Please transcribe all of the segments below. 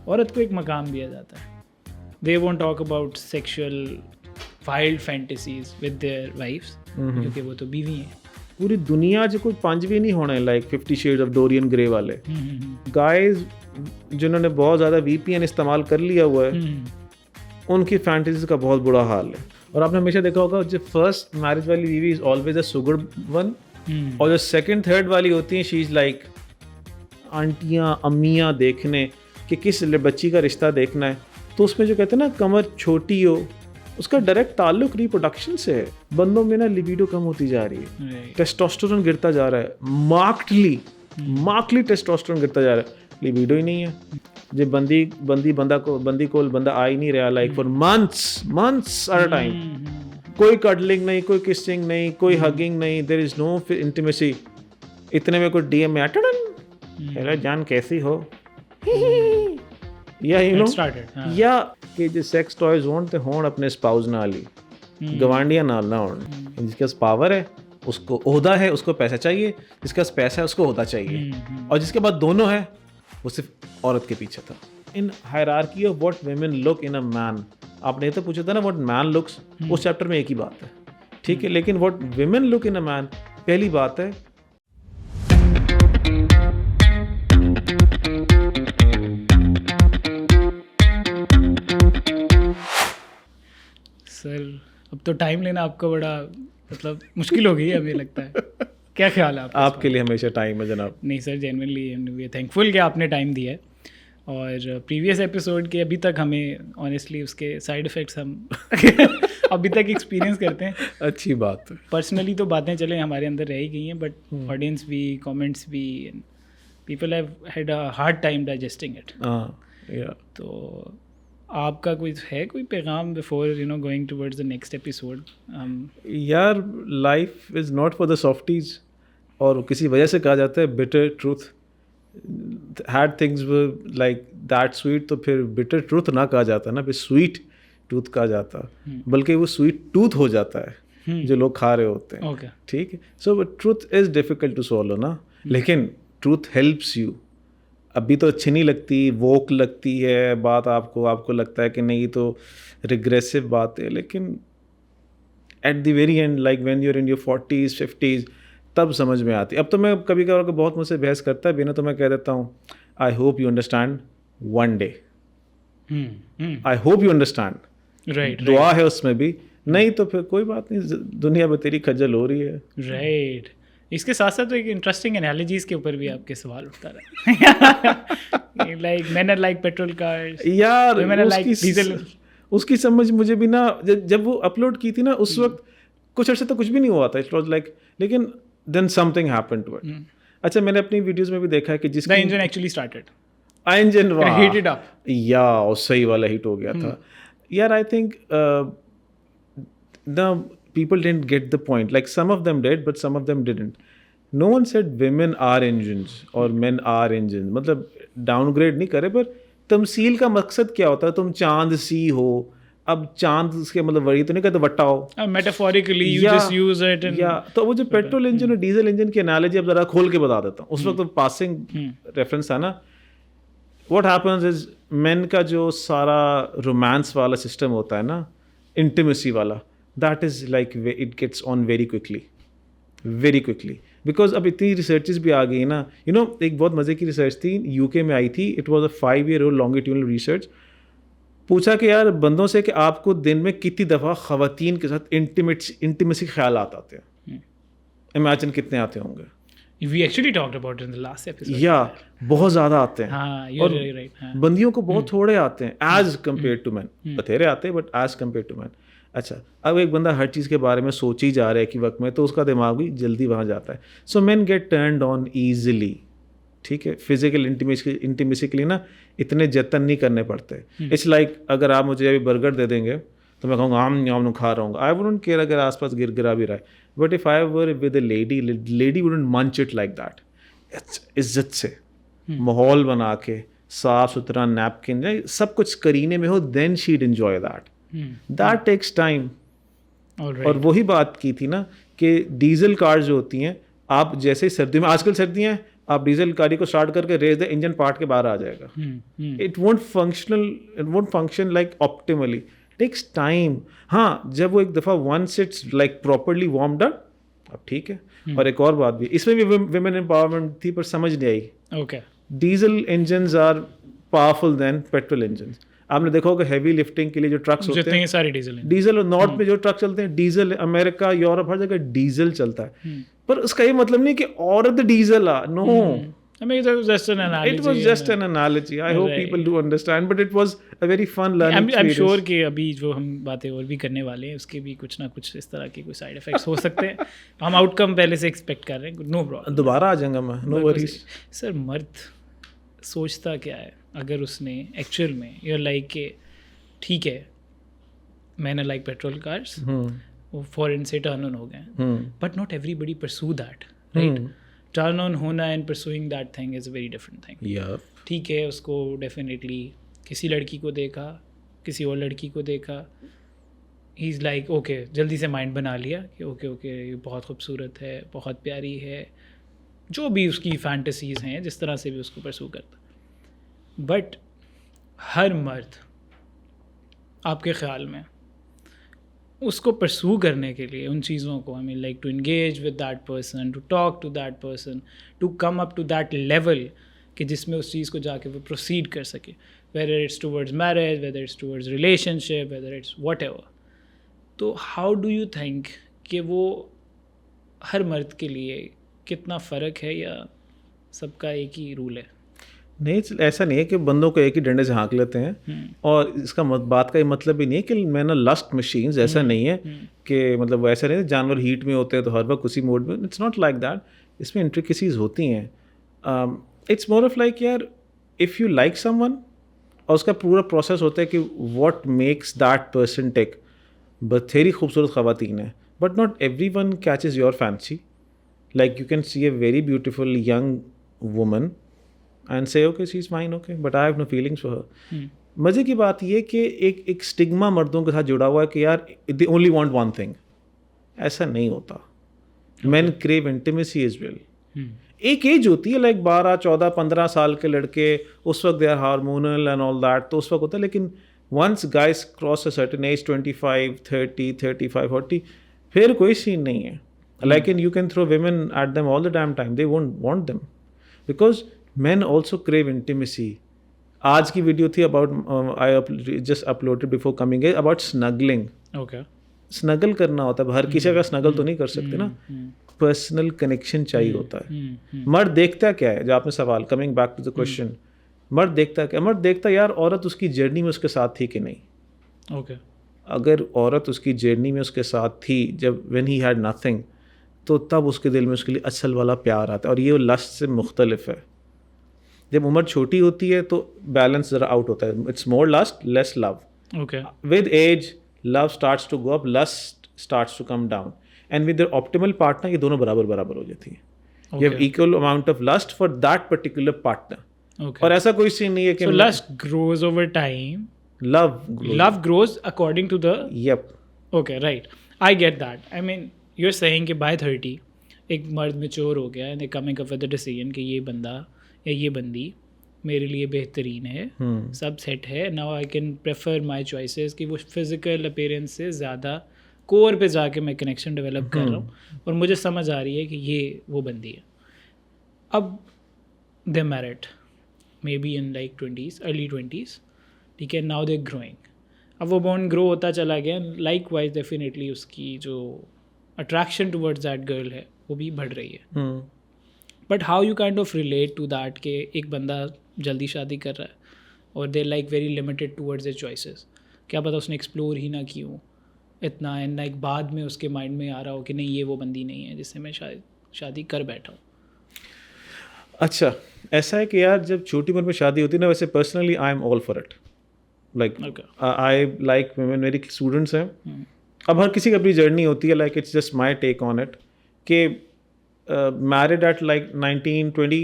عورت کو ایک مقام دیا جاتا ہے. They won't talk about sexual wild fantasies with their wives کیونکہ وہ تو بیوی ہیں. پوری دنیا 'ਚ کوئی 5 بھی نہیں ہونے like 50 Shades of Dorian Gray والے گائز جنہوں نے بہت زیادہ VPN استعمال کر لیا ہوا ہے, ان کی فینٹیزیز کا بہت برا حال ہے. اور آپ نے ہمیشہ دیکھا ہوگا جو فرسٹ میرج والی بیوی is always a sugar one, اور جو سیکنڈ تھرڈ والی ہوتی ہیں شی از لائک آنٹیاں امیاں دیکھنے کہ کس بچی کا رشتہ دیکھنا ہے. تو اس میں جو کہتے ہیں نا کمر چھوٹی ہو, اس کا ڈائریکٹ تعلق ریپروڈکشن سے ہے. بندوں میں نا لیبیڈو کم ہوتی جا رہی ہے, ٹیسٹوسٹیرون گرتا جا رہا ہے, مارکڈلی ٹیسٹوسٹیرون گرتا جا رہا ہے, لیبیڈو ہی نہیں ہے. جو بندی کو بندہ آ ہی نہیں رہا like for months at a time. کوئی کڈلنگ نہیں, کوئی کسنگ نہیں, کوئی ہگنگ نہیں, دیر از نو انٹیمیسی. اتنے میں کوئی DM میں ہیلو جان کیسی ہو, یا یو نو, یا کہ جو سیکس ٹوائز ہون تے ہون اپنے اسپاؤز نال ہی, گوانڈیاں نال نہ ہون. جس کے پاس پاور ہے اس کو عہدہ ہے, اس کو پیسہ چاہیے, جس کے پاس پیسہ ہے اس کو عہدہ چاہیے, اور جس کے پاس دونوں ہے وہ صرف عورت کے پیچھے تھا. In hierarchy of what women look in a man, آپ نے تو پوچھا تھا نا واٹ مین لکس, اس چیپٹر میں ایک ہی بات ہے, ٹھیک ہے, لیکن what women look in a مین پہلی بات ہے. سر اب تو ٹائم لینا آپ کو بڑا مطلب مشکل ہو گئی ہے ہمیں لگتا ہے. کیا خیال ہے آپ کے لیے ہمیشہ ٹائم ہے جناب. نہیں سر, جینوئنلی وی آر تھینکفل کہ آپ نے ٹائم دیا ہے. اور پریویس ایپیسوڈ کے ابھی تک ہمیں آنیسٹلی اس کے سائڈ افیکٹس ہم ابھی تک ایکسپیرینس کرتے ہیں. اچھی بات ہے. پرسنلی تو باتیں چلیں ہمارے اندر رہ ہی گئی ہیں, بٹ آڈینس بھی, کامنٹس بھی, people have had a hard time digesting it. تو آپ کا کوئی پیغام before going towards the next episode? یار life is not for the softies, اور کسی وجہ سے کہا جاتا ہے bitter truth. Had things like that sweet, تو پھر بٹر ٹروتھ نہ کہا جاتا نا, پھر سویٹ ٹوتھ کہا جاتا, بلکہ وہ سویٹ ٹوتھ ہو جاتا ہے جو لوگ کھا رہے ہوتے ہیں. ٹھیک ہے, so truth is difficult to swallow نا, لیکن ٹروتھ ہیلپس یو. ابھی تو اچھی نہیں لگتی, ووک لگتی ہے بات آپ کو لگتا ہے کہ نہیں تو ریگریسو بات ہے, لیکن at the very end like when you are in your 40s 50s تب سمجھ میں آتی. اب تو میں کبھی کبھار بہت مجھ سے بحث کرتا ہے بنا, تو میں کہہ دیتا ہوں I hope you understand one day, I hope you understand. دعا ہے اس میں بھی, نہیں تو پھر کوئی بات نہیں, دنیا میں تیری کھجل ہو رہی ہے. رائٹ. اس کے ساتھ ساتھ ایک انٹرسٹنگ انالوجیز کے اوپر بھی آپ کے سوال اٹھتا رہا, like men are like petrol cars, یار مین آر لائک ڈیزل. اس کی سمجھ مجھے بھی نا, جب وہ اپلوڈ کی تھی نا اس وقت کچھ عرصے تو کچھ بھی نہیں ہوا تھا, اٹ واز لائک, لیکن then something happen to it. اچھا میں نے اپنی ویڈیوز میں بھی دیکھا ہے کہ جس the engine actually started, engine heated up, یا صحیح والا ہٹ ہو گیا تھا. یار I think the people didn't get the point, like some of them did but some of them didn't. No one said women are engines or men are engines, مطلب down grade نہیں کرے, پر تمثیل کا مقصد کیا ہوتا ہے, تم چاند سی ہو, اب چاند اس کے مطلب وہی تو نہیں کہتے وٹا ہو, metaphorically you just use it. یا تو وہ جو پیٹرول انجن اور ڈیزل انجن کی انالوجی اب ذرا کھول کے بتا دیتا ہوں, اس وقت پاسنگ ریفرنس تھا نا. واٹ ہیپنز از مین کا جو سارا رومانس والا سسٹم ہوتا ہے نا, انٹیمیسی والا, that is like it gets on very quickly because اب اتنی ریسرچز بھی آ گئی نا. یو نو ایک بہت مزے کی ریسرچ تھی UK میں آئی تھی, it was a 5-year-old longitudinal research. پوچھا کہ یار بندوں سے کہ آپ کو دن میں کتنی دفعہ خواتین کے ساتھ انٹیمیسی خیالات آتے ہیں, امیجن کتنے آتے ہوں گے. We actually talked about it in the last episode. یا بہت زیادہ آتے ہیں, you're right. بندیوں کو بہت تھوڑے آتے ہیں ایز کمپیئر ٹو مین, بتھیرے آتے ہیں بٹ ایز کمپیئر ٹو مین. اچھا اب ایک بندہ ہر چیز کے بارے میں سوچ ہی جا رہا ہے کہ وقت میں, تو اس کا دماغ بھی جلدی وہاں جاتا ہے. سو main gate turned on easily. ٹھیک ہے, فزیکل انٹیمیسی کے لیے نا اتنے جتن نہیں کرنے پڑتے. اٹس لائک اگر آپ مجھے ابھی برگر دے دیں گے تو میں کہوں گا عام کھا رہا ہوں گا, آئی ووڈنٹ کیئر اگر آس پاس گرا بھی رہا ہے. But if I were with a lady wouldn't منچ اٹ لائک دیٹ. عزت سے ماحول بنا کے صاف ستھرا نیپکن سب کچھ کرینے میں ہو, then she'd enjoy that. That takes time. اور وہی بات کی تھی نا کہ ڈیزل کار جو ہوتی ہیں, آپ جیسے سردیوں میں, آج کل سردیاں ہیں, آپ ڈیزل گاڑی کو اسٹارٹ کر کے ریس دیں, انجن پارٹ کے باہر آ جائے گا. It won't function like optimally, takes time. ہاں جب وہ ایک دفعہ once it's like properly warmed up, اب ٹھیک ہے. اور ایک اور بات بھی, اس میں بھی ویمن امپاورمنٹ تھی پر سمجھ نہیں آئی. Okay, diesel engines are powerful than petrol engines. آپ نے دیکھا ہوگا ہیوی لفٹنگ کے لیے جو ٹرکس ہوتے ہیں سارے ڈیزل ہیں. ڈیزل, اور نارتھ میں جو ٹرک چلتے ہیں ڈیزل, امریکہ یورپ ہر جگہ ڈیزل چلتا ہے. پر اس کا یہ مطلب نہیں کہ عورت ڈیزل آ, no, it was just an analogy. I hope people do understand, but it was a very fun learning experience. I'm sure کہ ابھی جو ہم باتیں اور بھی کرنے والے ہیں اس کے بھی کچھ نہ کچھ اس طرح کے کوئی سائڈ افیکٹس ہو سکتے ہیں. ہم آؤٹ کم پہلے سے ایکسپیکٹ کر رہے ہیں. نو پرابلم, دوبارہ آ جاؤں گا میں, نو وریز. سر مرد سوچتا کیا ہے اگر اس نے ایکچوئل میں یور لائک کہ ٹھیک ہے میں نے لائک پیٹرول کارس وہ فورن سے ٹرن آن ہو گئے, بٹ ناٹ ایوری بڈی پرسو دیٹ, رائٹ. ٹرن آن ہونا and pursuing that thing is a very different thing. ٹھیک ہے, اس کو ڈیفینیٹلی کسی لڑکی کو دیکھا, کسی اور لڑکی کو دیکھا, ہی از لائک اوکے, جلدی سے مائنڈ بنا لیا کہ اوکے یہ بہت خوبصورت ہے, بہت پیاری ہے, جو بھی اس کی فینٹیسیز ہیں جس طرح سے بھی اس کو پرسو کرتا. بٹ ہر مرد آپ کے خیال میں اس کو پرسو کرنے کے لیے ان چیزوں کو, I mean like to engage with that person, to talk to that person, to come up to that level کہ جس میں اس چیز کو جا کے وہ پروسیڈ کر سکے, whether it's towards marriage, whether it's towards relationship, whether it's whatever. تو ہاؤ ڈو یو تھنک کہ وہ ہر مرد کے لیے کتنا فرق ہے یا سب کا ایک ہی رول ہے؟ نہیں, ایسا نہیں ہے کہ بندوں کو ایک ہی ڈنڈے سے ہانک لیتے ہیں. اور اس کا بات کا یہ مطلب بھی نہیں ہے کہ میں نے لسٹ مشینز, ایسا نہیں ہے کہ مطلب ایسا نہیں ہے جانور ہیٹ میں ہوتے ہیں تو ہر وقت اسی موڈ میں, اٹس ناٹ لائک دیٹ. اس میں انٹریکیسیز ہوتی ہیں. اٹس مور آف لائک یار if you like someone, اور اس کا پورا پروسیس ہوتا ہے کہ what makes that person tick. بتھیری خوبصورت خواتین ہیں but not everyone catches your fancy. Like you can see a very beautiful young woman and say okay she's fine, okay, but I have no feelings for her. مزے کی بات یہ کہ ایک اسٹگما مردوں کے ساتھ جڑا ہوا ہے کہ یار they only want one thing. ایسا نہیں ہوتا. men crave intimacy as well. ایک ایج ہوتی ہے لائک 12, 14, 15 سال کے لڑکے, اس وقت they are hormonal and all that, تو اس وقت ہوتا ہے. لیکن once guys cross a certain age 25, 30, 35, 40 پھر کوئی سین نہیں ہے. Like you can throw women at them all the damn time, they won't want them because men also crave intimacy. آج کی ویڈیو تھی about I just uploaded before coming here about snuggling. Okay. snuggle کرنا ہوتا ہے, ہر کسی کا snuggle تو نہیں کر سکتے نا, پرسنل کنیکشن چاہیے ہوتا ہے. مرد دیکھتا کیا ہے, جو آپ نے سوال coming back to the question, مرد دیکھتا کیا؟ مرد دیکھتا یار عورت اس کی جرنی میں اس کے ساتھ تھی کہ نہیں. Okay. اگر عورت اس کی جرنی میں اس کے ساتھ تھی جب when he had nothing, تو تب اس کے دل میں اس کے لیے اصل والا پیار آتا ہے. اور یہ لسٹ سے مختلف ہے. جب عمر چھوٹی ہوتی ہے تو بیلنس ذرا آؤٹ ہوتا ہے. It's more lust less love. Okay. With age love starts to go up, lust starts to come down, and with their optimal partner یہ دونوں برابر ہو جاتی ہیں. You have equal amount of lust for that particular partner. اور ایسا کوئی scene نہیں ہے کہ lust grows over time, love grows according to the. Yep. Okay, right, I get that. I mean you are seeing کہ by 30 ایک مرد mature ہو گیا and coming up with a decision کہ یہ بندہ یا یہ بندی میرے لیے بہترین ہے, سب سیٹ ہے. Now I can prefer my choices کہ وہ فزیکل اپیرنس سے زیادہ کور پہ جا کے میں کنیکشن ڈیولپ کر رہا ہوں اور مجھے سمجھ آ رہی ہے کہ یہ وہ بندی ہے. اب they merit maybe in like 20s, early 20s, ٹھیک ہے. ناؤ دے گروئنگ, اب وہ بونڈ گرو ہوتا چلا گیا. لائک وائز ڈیفینیٹلی اس کی جو اٹریکشن ٹورڈز دیٹ گرل ہے وہ بھی بڑھ رہی ہے. But how you kind of relate to that کہ ایک بندہ جلدی شادی کر رہا ہے اور they like very limited towards a choices, کیا پتہ اس نے ایکسپلور ہی نہ کی ہوں اتنا, اینڈ لائک بعد میں اس کے مائنڈ میں آ رہا ہو کہ نہیں یہ وہ بندی نہیں ہے جس سے میں شادی کر بیٹھا ہوں. اچھا ایسا ہے کہ یار جب چھوٹی عمر میں شادی ہوتی ہے نا, ویسے personally I am all for it. Like I like میری اسٹوڈنٹس ہیں, اب ہر کسی کی اپنی جرنی ہوتی ہے. Like it's just my take on it کہ married at like 19, 20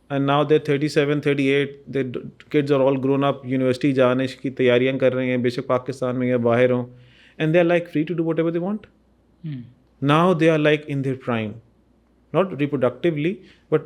and now they're 37, 38, their kids are all grown up, university جانے کی تیاریاں کر رہے ہیں, بے شک پاکستان میں یا باہر ہوں, and they're like free to do whatever they want. Now they are like in their prime, not reproductively but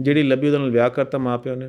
ਜਿਹੜੀ ਲੱਭੀ ਉਹਦੇ ਨਾਲ ਵਿਆਹ ਕਰਤਾ ਮਾਂ ਪਿਓ ਨੇ,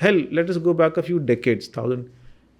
hell let us go back a few decades, 1000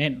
men,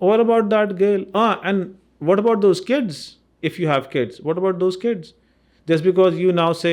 What about that girl? And what about those kids? If you have kids, what about those kids? Just because you now say,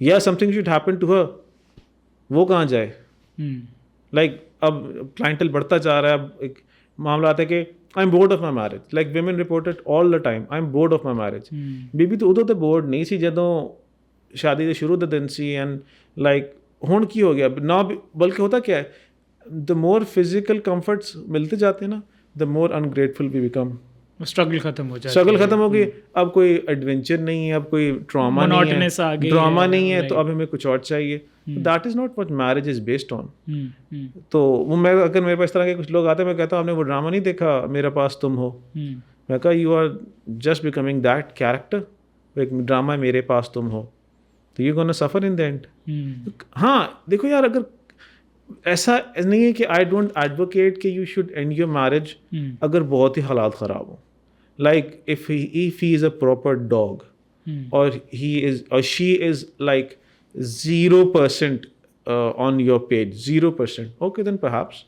یا something should happen to her, وہ کہاں جائے. Like اب clientele بڑھتا جا رہا ہے. اب ایک معاملہ آتا ہے کہ I am bored of my marriage. Like women reported all the time I am bored of my marriage. بی تو ادو تو بورڈ نہیں سی جدوں شادی دے شروع دے دن سی. اینڈ لائک ہن کی ہو گیا نہ, بلکہ ہوتا کیا ہے, دا مور فزیکل کمفرٹس ملتے جاتے ہیں نا, دا مور انگریٹفل وی بیکم. اسٹرگل ختم ہو جائے, اسٹرگل ختم ہو گئی. اب کوئی ایڈونچر نہیں ہے, اب کوئی ٹراما نہیں ہے, ڈراما نہیں ہے, تو اب ہمیں کچھ اور چاہیے. That is not what marriage is based on. تو وہ میں اگر میرے پاس اس طرح کے کچھ لوگ آتے ہیں, میں کہتا ہوں آپ نے وہ ڈراما نہیں دیکھا میرے پاس تم ہو. میں کہا you are just becoming that character. ایک ڈرامہ ہے میرے پاس تم ہو, تو یو گونا سفر ان دا اینڈ. ہاں دیکھو یار, اگر ایسا نہیں ہے کہ آئی ڈونٹ ایڈوکیٹ کہ you should and your marriage اگر بہت ہی حالات خراب ہوں. Like if he is a proper dog, or he is or she is like 0% on your page, 0%, okay then perhaps.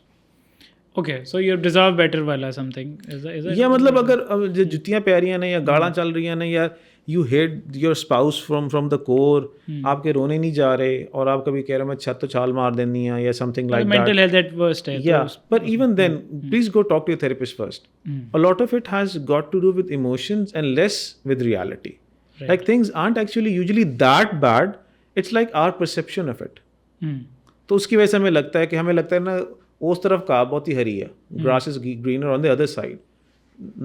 Okay, so you deserve better wala something. Is that یا مطلب اگر جتیاں پیاریاں نے یا گاڑاں چل رہی ہیں نا, یا you hate your spouse from the core, آپ کے رونے نہیں جا رہے, اور آپ کبھی کہہ رہے میں چھت تو چھال مار دینی ہے, یا something like that. Mental health at worst ہے. Yeah, but even then, please go talk to your therapist first. A lot of it has got to do with emotions and less with reality. Like things aren't actually usually that bad. It's like our perception of it. تو اس کی وجہ سے ہمیں لگتا ہے نا اس طرف کا بہت ہی ہری ہے, grass is greener on the other side.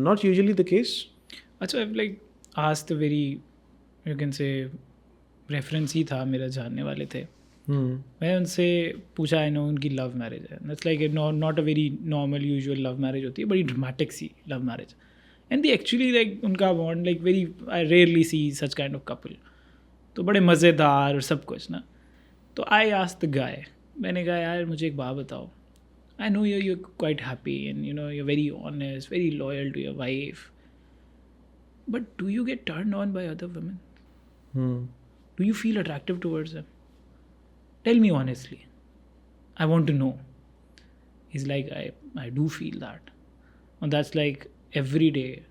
Not usually the case. اچھا, I've like asked a very, you can say, reference ہی تھا, میرا جاننے والے تھے. میں ان سے پوچھا, I know ان کی لو میرج ہے. That's like not a very normal usual love marriage ہوتی ہے, بڑی dramatic C love marriage. And they actually like ان کا bond like very, I rarely see such kind of couple. تو بڑے مزیدار اور سب کچھ نا. تو I asked the guy, میں نے کہا یار مجھے ایک بات بتاؤ, I know you're quite happy and you know you're very honest, very loyal to your wife. But do you get turned on by other women? Do you feel attractive towards them? Tell me honestly. I want to know. He's like, I do feel that. And that's like every day.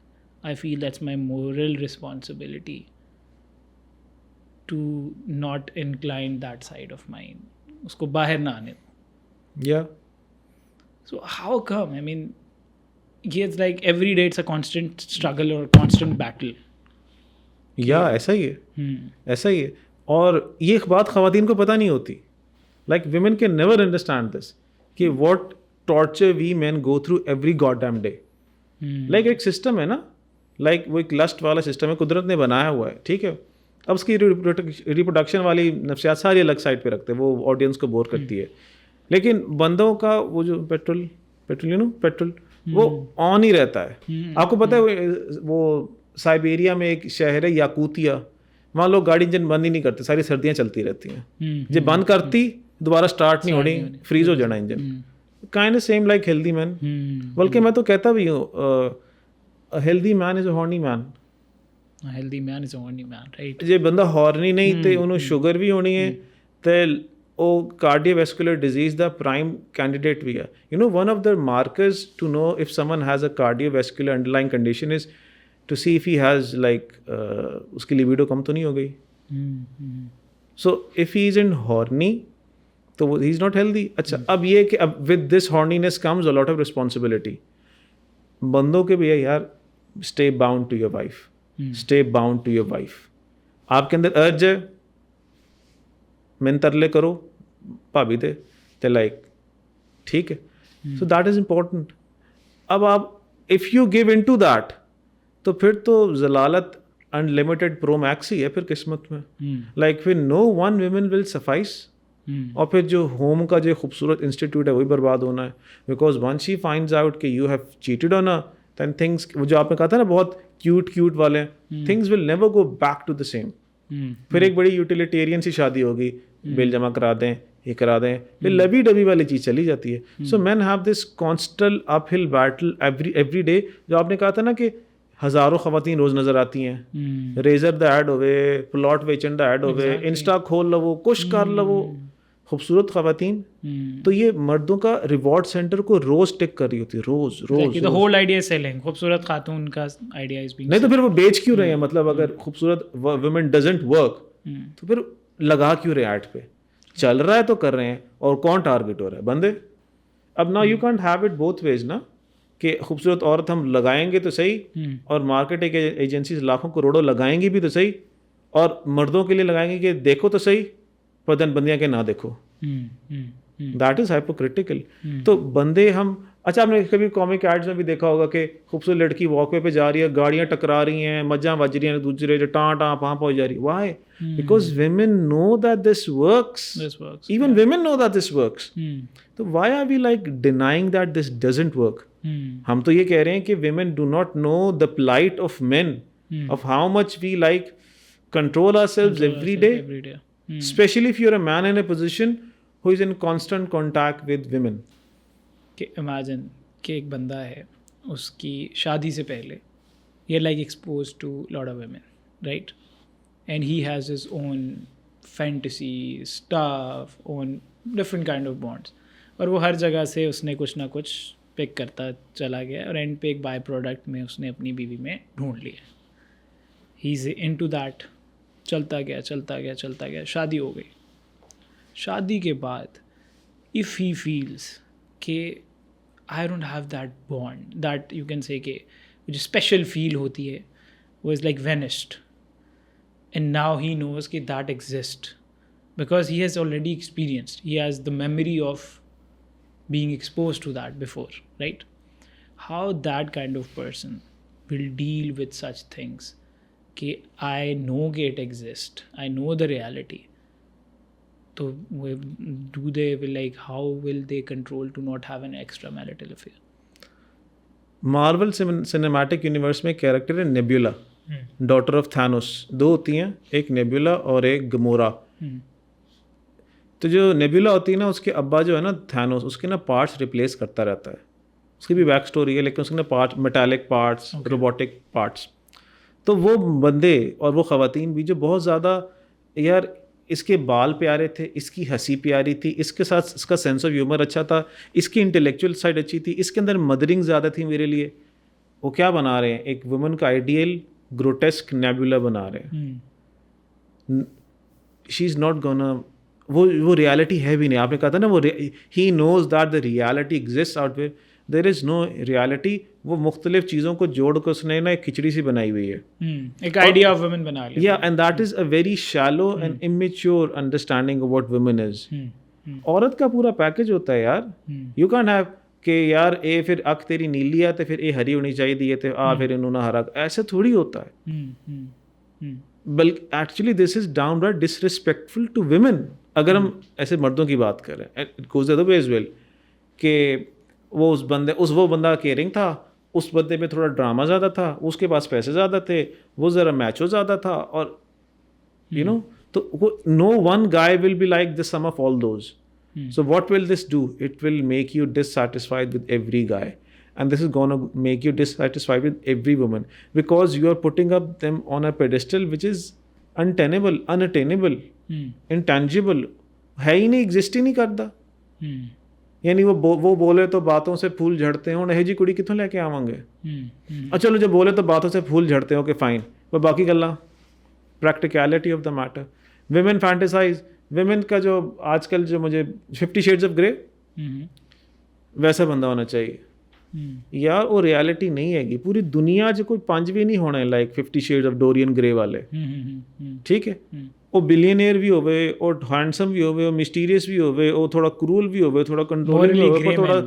I feel that's my moral responsibility to not incline that side of mine. Usko bahar na aane. Yeah. So how come? I mean, it's like every day it's a constant struggle or constant battle. Yeah, ایسا ہی ہے, ایسا ہی ہے. اور یہ بات خواتین کو پتہ نہیں ہوتی. Like women can never understand this, کہ what torture we men go through every goddamn day. Like ایک سسٹم ہے نا, like وہ ایک لسٹ والا سسٹم ہے, قدرت نے بنایا ہوا ہے, ٹھیک ہے. اب اس کی ریپروڈکشن والی نفسیات ساری الگ سائڈ پہ رکھتے ہیں, وہ آڈینس کو بور کرتی ہے. لیکن بندوں کا وہ جو پیٹرول وہ آن ہی رہتا ہے. آپ کو پتہ ہے وہ سائبیریا میں ایک شہر ہے یاکوتیا, وہاں لوگ گاڑی انجن بند ہی نہیں کرتے, ساری سردیاں چلتی رہتی ہیں. جب بند کرتی دوبارہ اسٹارٹ نہیں ہونی, فریز ہو جانا engine. Kind same like healthy man. بلکہ میں تو کہتا بھی ہوں, healthy man is a horny man. Healthy man is a horny man, right? ਜੇ ਬੰਦਾ ਹੌਰਨੀ ਨਹੀਂ ਤੇ ਉਹਨੂੰ ਸ਼ੂਗਰ ਵੀ ਹੋਣੀ ਹੈ ਤੇ ਉਹ ਕਾਰਡੀਓਵੈਸਕੂਲਰ ਡਿਜ਼ੀਜ਼ ਦਾ ਪ੍ਰਾਈਮ ਕੈਂਡੀਡੇਟ ਵੀ ਹੈ. You know one of the markers to know if someone has a cardiovascular underlying condition is to see if he has like اس کی libido کم تو نہیں ہو گئی. So if he isn't horny تو he is not healthy. اچھا, اب یہ کہ اب with this horniness comes a lot of responsibility. بندوں کے بھی ہے یار, stay bound to your wife. Stay bound to your wife. آپ کے اندر ارج ہے, من ترلے کرو بھابی دے تے لائک, ٹھیک ہے. So that is important. اب آپ if you give in to that تو پھر تو ضلالت انلمیٹیڈ پرو میکس ہی ہے پھر قسمت میں. لائک پھر نو ون ویمن ول سفائس. اور پھر جو ہوم کا جو خوبصورت انسٹیٹیوٹ ہے وہی برباد ہونا ہے. Because once she finds out کہ you have cheated on her, then things, وہ جو آپ نے کہا تھا نا بہت کیوٹ والے, things will never go back to the same. پھر ایک بڑی یوٹیلیٹیرین سی شادی ہوگی, بل جمع کرا دیں, یہ کرا دیں, پھر لبی ڈبی والی چیز چلی جاتی ہے. سو مین ہیو دس کانسٹنٹ اپ ہل بیٹل ایوری ڈے. جو آپ نے کہا تھا نا کہ ہزاروں خواتین روز نظر آتی ہیں, ریزر دا ایڈ ہوئے, پلاٹ ویچن دا ایڈ ہوئے, انسٹا کھول لو, کچھ کر لو, خوبصورت خواتین. تو یہ مردوں کا ریوارڈ سینٹر کو روز ٹک کر رہی ہوتی ہے, روز. The whole idea is selling. خوبصورت خاتون کا آئیڈیا is being نہیں تو پھر وہ بیچ کیوں رہے ہیں؟ مطلب اگر خوبصورت women doesn't work تو پھر لگا کیوں رہے ایڈ پہ, چل رہا ہے تو کر رہے ہیں, اور کون ٹارگیٹ ہو رہا ہے؟ بندے. اب نا you can't have it both ways نا, کہ خوبصورت عورت ہم لگائیں گے تو صحیح, اور مارکیٹنگ ایجنسیز لاکھوں کروڑوں لگائیں گی بھی تو صحیح, اور مردوں کے لیے لگائیں گے کہ دیکھو تو صحیح, پر دن بندیاں کہ نہ دیکھو. That is hypocritical. تو بندے ہم, اچھا آپ نے کبھی کامک ایڈز میں بھی دیکھا ہوگا کہ خوبصورت لڑکی واک وے پہ جا رہی ہے, گاڑیاں ٹکرا رہی ہیں, مجھاں بج رہی ہیں, دوسرے جو ٹاں ٹاں پہاں پہنچ جا رہی ہے. Why? Because women know that this works. Even women know that this works. تو why are we like denying that this doesn't work? ہم تو یہ کہہ رہے ہیں کہ women do not know the plight of men, of how much we like control ourselves every day. Especially if you're a man in a position who is in constant contact with women. کہ imagine کہ ایک بندہ ہے, اس کی شادی سے پہلے یہ like expose to lot of women, right, and he has his own fantasy stuff, own different kind of bonds, اور وہ ہر جگہ سے اس نے کچھ نہ کچھ پک کرتا چلا گیا, اور اینڈ پہ ایک بائی پروڈکٹ میں اس نے اپنی بیوی میں ڈھونڈ لیا. ہی از ان ٹو دیٹ, چلتا گیا چلتا گیا چلتا گیا, شادی ہو گئی. شادی کے بعد اف ہی فیلس کہ I don't have that bond, that you can say کہ جو اسپیشل فیل ہوتی ہے وہ is like vanished, and now he knows کہ that exist because he has already experienced, he has the memory of being exposed to that before, right? How that kind of person will deal with such things کہ I know it exists, I know the reality. So do they will like, how will they control to not have an extramarital affair? Marvel cinematic universe میں character ہے nebula, daughter of تھانوس. دو ہوتی ہیں, ایک nebula اور ایک گمورا. تو جو nebula ہوتی ہے نا, اس کے ابا جو ہے نا تھانوس, اس کے نا پارٹس ریپلیس کرتا رہتا ہے. اس کی بھی بیک اسٹوری ہے, لیکن اس کے نا parts, metallic parts, robotic parts. تو وہ بندے اور وہ خواتین بھی جو بہت زیادہ, یار اس کے بال پیارے تھے, اس کی ہنسی پیاری تھی, اس کے ساتھ اس کا سینس آف ہیومر اچھا تھا, اس کی انٹلیکچوئل سائڈ اچھی تھی, اس کے اندر مدرنگ زیادہ تھی میرے لیے. وہ کیا بنا رہے ہیں, ایک وومن کا آئیڈیل گروٹیسک نیبولا بنا رہے ہیں. شی از ناٹ گونا, وہ ریالٹی ہے بھی نہیں. آپ نے کہا تھا نا, وہ he knows that the reality exist out there, there is no reality. وہ مختلف چیزوں کو جوڑ کر اس نے نا ایک کھچڑی سی بنائی ہوئی ہے, ایک آئیڈیا آف ویمن بنا لیا. یا and that is a very shallow and amateur understanding of what women is. عورت کا پورا پیکج ہوتا ہے یار. یو کینٹ ہیو کہ یار اے پھر اک تیری نیلی ہے تو پھر اے ہری ہونی چاہیے تھے, پھر انہوں نے ہرا, ایسے تھوڑی ہوتا ہے. بلکہ actually this is downright disrespectful to women. اگر ہم ایسے مردوں کی بات کریں, it goes the other way as well, کہ وہ وہ بندہ کیئرنگ تھا, اس بندے میں تھوڑا ڈرامہ زیادہ تھا, اس کے پاس پیسے زیادہ تھے, وہ ذرا میچو زیادہ تھا, اور یو نو, تو no one guy will be like the sum of all those. So what will this do, it will make you dissatisfied with every guy, and this is going to make you dissatisfied with every woman because you are putting up them on a pedestal which is untenable, unattainable, intangible, ہے ہی نہیں, exist ہی نہیں کرتا. یعنی وہ بولے تو باتوں سے پھول جھڑتے ہیں, اور جی کڑی کتوں لے کے آواں گے. چلو جو بولے تو باتوں سے پھول جھڑتے ہو کہ فائن, وہ باقی گلا practicality of the matter. Women fantasise, women کا جو آج کل جو مجھے 50 شیڈز آف گرے ویسا بندہ ہونا چاہیے یار. وہ ریالٹی نہیں ہے گی. پوری دنیا جو کوئی 5 بھی نہیں ہونے لائک 50 شیڈز آف ڈورین گرے والے, ٹھیک ہے. وہ بلینئر بھی ہوئے, اور ہینڈسم بھی ہوئے, اور مسٹیریس بھی ہوئے, اور تھوڑا کرول بھی ہوئے, تھوڑا کنٹرول بھی ہوئے, تھوڑا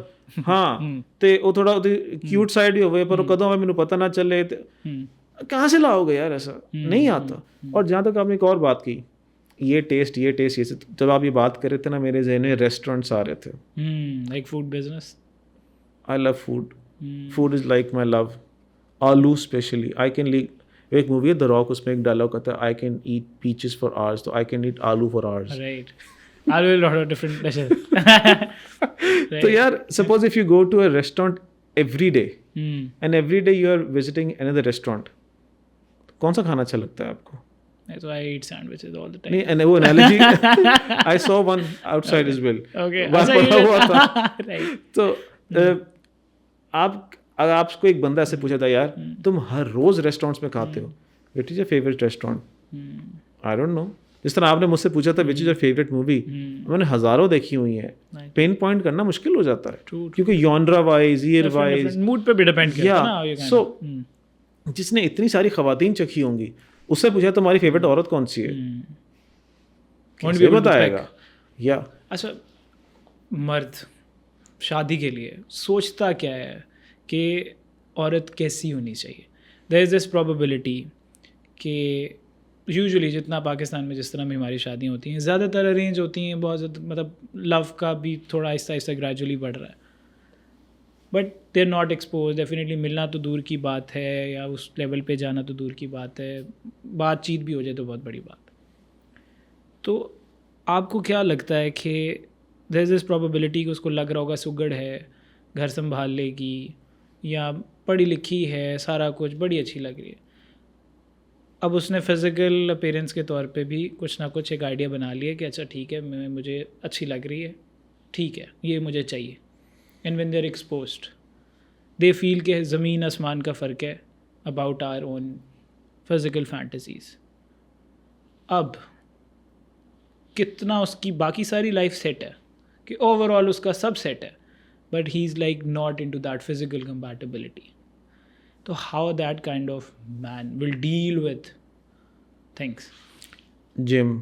ہاں تے وہ تھوڑا کیوٹ سائڈ بھی ہوئے, پر کدوں مینوں پتہ نہ چلے. کہاں سے لاؤ گے یار, ایسا نہیں آتا. اور جہاں تک آپ نے ایک اور بات کی, یہ ٹیسٹ یہ جب آپ یہ بات کر رہے تھے نا, میرے ذہن میں ریسٹورینٹس آ رہے تھے, like food business. I love food. Food is like my love. Aloo especially. I can eat. ایک مووی ہے The Rock, اس میں ایک ڈائلاگ آتا ہے, I can eat peaches for hours, so I can eat aloo for hours. Right. Aloo is a lot of different dishes. تو یار suppose if you go to a restaurant every day and every day you are visiting another restaurant, کون سا کھانا اچھا لگتا ہے آپ کو؟ So I eat sandwiches all the time. نہیں, and وہ analogy I saw one outside as well. Okay. تو اگر آپ کو ایک بندہ ایسے پوچھا تھا, یار تم ہر روز ریسٹورینٹس میں کھاتے ہو, what is your favourite restaurant? I don't know. جس طرح آپ نے مجھ سے پوچھا تھا which is your favourite movie, میں نے ہزاروں دیکھی ہوئی ہیں, پین پوائنٹ کرنا مشکل ہو جاتا ہے کیونکہ یونرا وائز, ایئر وائز, موڈ پہ بھی ڈیپینڈ کرتا ہے نا. سو جس نے اتنی ساری خواتین چکھی ہوں گی اس سے پوچھا تمہاری فیوریٹ عورت کون سی ہے, کیسے بتائے گا. یا اچھا, مرد شادی کے لیے سوچتا کیا ہے کہ عورت کیسی ہونی چاہیے؟ دیر از دس پرابیبلٹی کہ یوزلی جتنا پاکستان میں جس طرح بھی ہماری شادیاں ہوتی ہیں زیادہ تر ارینج ہوتی ہیں, بہت زیادہ مطلب لو کا بھی تھوڑا آہستہ آہستہ گریجولی بڑھ رہا ہے, but they are not expose. Definitely ملنا تو دور کی بات ہے یا اس لیول پہ جانا تو دور کی بات ہے, بات چیت بھی ہو جائے تو بہت بڑی بات. تو آپ کو کیا لگتا ہے کہ دیر از دس پرابیبلٹی کہ اس کو لگ رہا ہوگا سگڑ ہے, گھر سنبھال لے گی, یا پڑھی لکھی ہے, سارا کچھ بڑی اچھی لگ رہی ہے, اب اس نے فزیکل اپیرنس کے طور پہ بھی کچھ نہ کچھ ایک آئیڈیا بنا لیا کہ اچھا ٹھیک ہے مجھے اچھی لگ رہی ہے, ٹھیک ہے یہ مجھے چاہیے. And when they are exposed they feel کہ زمین آسمان کا فرق ہے اباؤٹ آور اون فزیکل فینٹیزیز. اب کتنا اس کی باقی ساری لائف سیٹ ہے کہ اوور آل اس کا سب سیٹ ہے, but he is like not in to that physical compatibility. تو how that kind of man will deal with things. Gym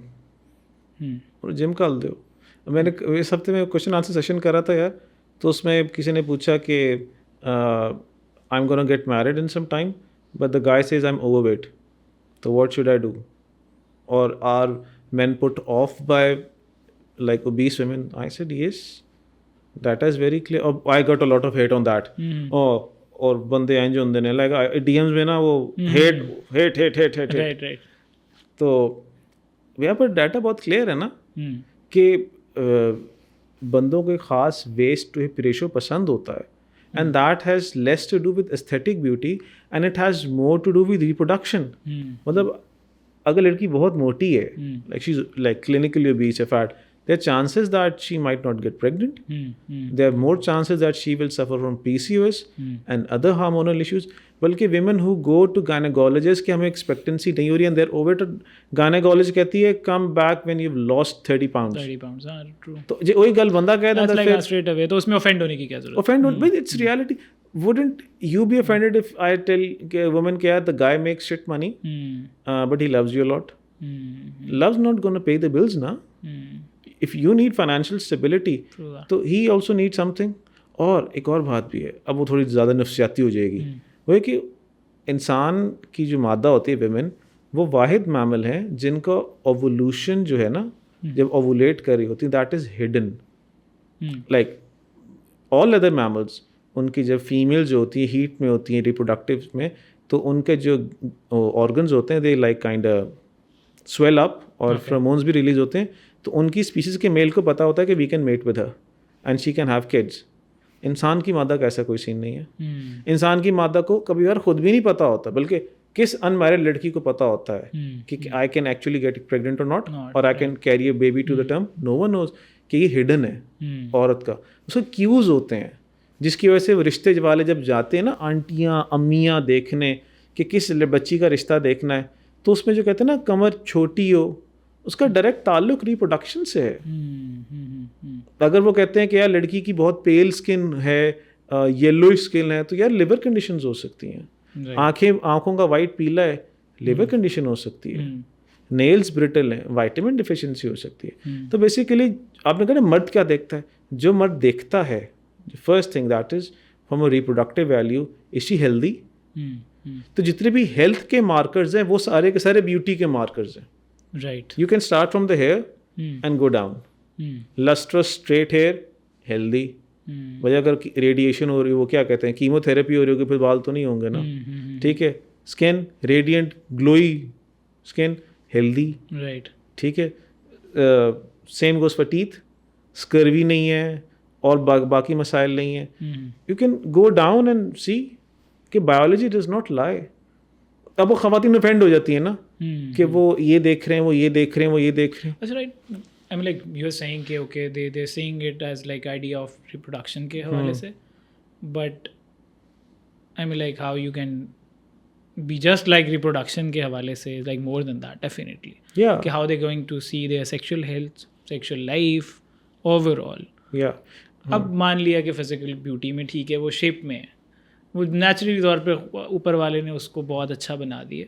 gym کا دو. میں نے اس ہفتے میں کوشچن آنسر سیشن کرا تھا یار, تو اس میں کسی نے پوچھا کہ I am gonna get married in some time but the guy says I am overweight, تو واٹ شوڈ آئی ڈو, اور are men put off by like obese women? I said yes, that is very clear. I got a lot of hate on that. اور بندے ہیں جو ہوندے نے like D Ms میں نا وہ ہیٹ. تو یہاں پر ڈیٹا بہت کلیئر ہے نا کہ بندوں کو ایک خاص ویسٹ ٹو ہپ ریشو پسند ہوتا ہے, and that has less to do with aesthetic beauty and it has more to do with reproduction. مطلب اگر لڑکی بہت موٹی ہے, like she's like clinically obese or fat, there are chances that she might not get pregnant. There are more chances that she will suffer from PCOS and other hormonal issues. بلکہ women who go to gynecologist کہ ہمیں expectancy نہیں ہو رہی and they're over to gynecologist کہتی ہے come back when you've lost 30 pounds. 30 pounds, ہاں true. تو وہی گل بندہ کہہ دیتا ہے like straight away, تو اس میں offend ہونے کی کیا ضرورت؟ offend ہونے, it's reality. Wouldn't you be offended if I tell a woman that the guy makes shit money but he loves you a lot? Love's not going to pay the bills na. If you need financial stability تو he also needs something. اور ایک اور بات بھی ہے, اب وہ تھوڑی زیادہ نفسیاتی ہو جائے گی, وہ ہے کہ انسان کی جو مادہ ہوتی ہے ویمن, وہ واحد میمل ہیں جن کا اوولوشن جو ہے نا جب اوولیٹ کر رہی ہوتی ہے that is hidden. Like all other mammals ان کی جب فیمیل جو ہوتی ہے ہیٹ میں ہوتی ہیں ریپروڈکٹیو میں, تو ان کے جو آرگنز ہوتے ہیں دے لائک کائنڈ سویل اپ اور فرمونز بھی ریلیز ہوتے ہیں, تو ان کی اسپیسیز کے میل کو پتہ ہوتا ہے کہ we can mate with her and she can have kids. انسان کی مادہ کا ایسا کوئی سین نہیں ہے. انسان کی مادہ کو کبھی بار خود بھی نہیں پتہ ہوتا, بلکہ کس ان میرڈ لڑکی کو پتہ ہوتا ہے کہ I can actually get pregnant اور ناٹ, اور I can carry a baby to the term. No one knows کہ یہ ہڈن ہے عورت کا. اس کو کیوز ہوتے ہیں جس کی وجہ سے وہ رشتے والے جب جاتے ہیں نا آنٹیاں امیاں دیکھنے کہ کس بچی کا رشتہ دیکھنا ہے, تو اس میں جو کہتے ہیں نا کمر چھوٹی ہو, اس کا ڈائریکٹ تعلق ریپروڈکشن سے ہے. اگر وہ کہتے ہیں کہ یار لڑکی کی بہت پیل اسکن ہے, یلو اسکن ہے, تو یار لیور کنڈیشنز ہو سکتی ہیں. آنکھوں کا وائٹ پیلا ہے, لیور کنڈیشن ہو سکتی ہے. نیلز برٹل ہیں, وائٹامن ڈیفیشنسی ہو سکتی ہے. تو بیسیکلی آپ نے کہا نا مرد کیا دیکھتا ہے, جو مرد دیکھتا ہے first thing that is from a reproductive value is she healthy. تو جتنے بھی ہیلتھ کے مارکرز ہیں وہ سارے کے سارے بیوٹی کے مارکرز ہیں. Right. You can start from the hair and go down. Lustrous straight hair, healthy. وجہ اگر ریڈیشن ہو رہی ہے, وہ کیا کہتے ہیں کیمو تھراپی ہو رہی ہوگی, پھر بال تو نہیں ہوں گے نا. ٹھیک ہے. Skin radiant glowy skin healthy. Right. ٹھیک ہے. Same goes for teeth, scurvy نہیں ہے اور باقی مسائل نہیں ہیں. You can go down and see کہ بایولوجی ڈز ناٹ لائی. اب وہ خواتین افینڈ ہو جاتی ہیں نا کہ وہ یہ دیکھ رہے ہیں, وہ یہ دیکھ رہے ہیں, وہ یہ دیکھ رہے ہیں. اچھا right. I am like you are seeing کہ okay they seeing it as like idea of reproduction کے حوالے سے, but I am like how you can be just like reproduction کے حوالے سے is like more than that definitely. Yeah. کہ how they're going to see their sexual health, sexual life overall. Yeah. اب مان لیا کہ فزیکل بیوٹی میں ٹھیک ہے وہ شیپ میں ہے, وہ نیچرلی طور پہ اوپر والے نے اس کو بہت اچھا بنا دیا,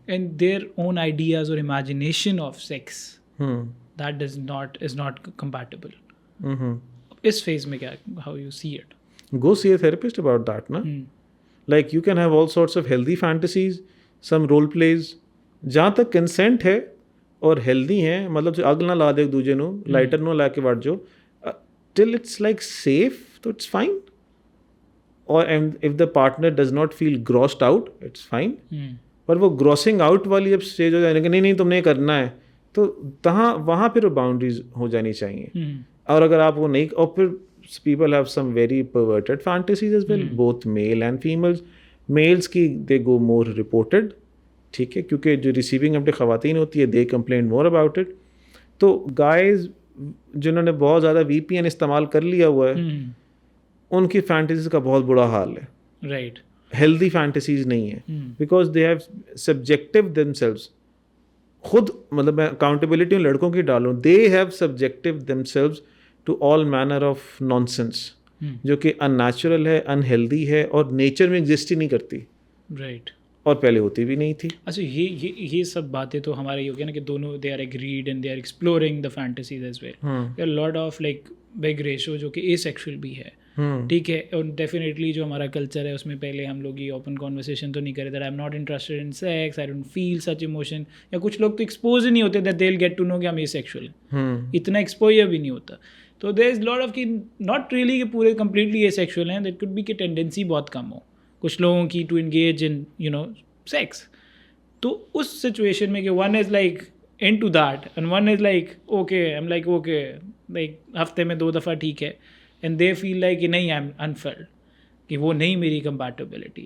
اینڈ دیئر اون آئیڈیاز اور imagination of sex that is not compatible. اس فیز میں کیا how you see it? Go see a therapist about that, na? Like you can have all sorts of healthy fantasies, some role plays. جہاں تک consent ہے اور healthy ہیں, مطلب اگ نہ لا دے ایک دوجے نو, لائٹر نو لا کے وٹ جو, ٹل اٹس لائک سیف تو اٹس فائن. اور if the partner does not feel grossed out it's fine. پر وہ گراسنگ آؤٹ والی جب اسٹیج ہو جائے کہ نہیں تم نے کرنا ہے, تو وہاں پھر باؤنڈریز ہو جانی چاہیے. اور اگر آپ وہ نہیں, اور پھر people have some very perverted fantasies as well, both male and females. Males کی they go more reported, ٹھیک ہے, کیونکہ جو ریسیونگ اپنے خواتین ہوتی ہے they complain more about it. تو guys جنہوں نے بہت زیادہ VPN استعمال کر لیا ہوا ہے, ان کی فینٹیسیز کا بہت برا حال ہے. رائٹ, ہیلدی فینٹیسیز نہیں ہیں, because they have subjective themselves. خود مطلب میں اکاؤنٹیبلٹی ان لڑکوں کی ڈالوں, they have subjective themselves to all manner of nonsense, جو کہ ان نیچرل ہے, ان ہیلدی ہے, اور نیچر میں ایگزسٹ ہی نہیں کرتی. رائٹ, اور پہلے ہوتی بھی نہیں تھی. اچھا یہ سب باتیں تو ہمارے یہ ہو گیا نا کہ دونوں they are agreed and they are exploring the fantasies as well. There are lot of like big ratio جو کہ اے سیکشول بھی ہے, ٹھیک ہے, اور ڈیفینیٹلی جو ہمارا کلچر ہے اس میں پہلے ہم لوگ یہ اوپن کانورسیشن تو نہیں کرے that I am not interested in sex, I don't feel such emotion, یا کچھ لوگ تو ایکسپوز ہی نہیں ہوتے that they will get to know کہ ہم اے سیکشول ہیں, اتنا ایکسپوجر بھی نہیں ہوتا. تو دیر از لاٹ آف کہ ناٹ ریئلی کہ پورے کمپلیٹلی اے سیکشول ہیں, دیٹ کوڈ بی کہ ٹینڈنسی بہت کم ہو کچھ لوگوں کی to engage in you know sex. تو اس سچویشن میں کہ one is like in to that and one is like okay, I am like okay like ہفتے میں 2 دفعہ ٹھیک ہے, اینڈ دے فیل لائک کہ نہیں آئی ایم انفلڈ, کہ وہ نہیں میری کمپیٹیبلٹی,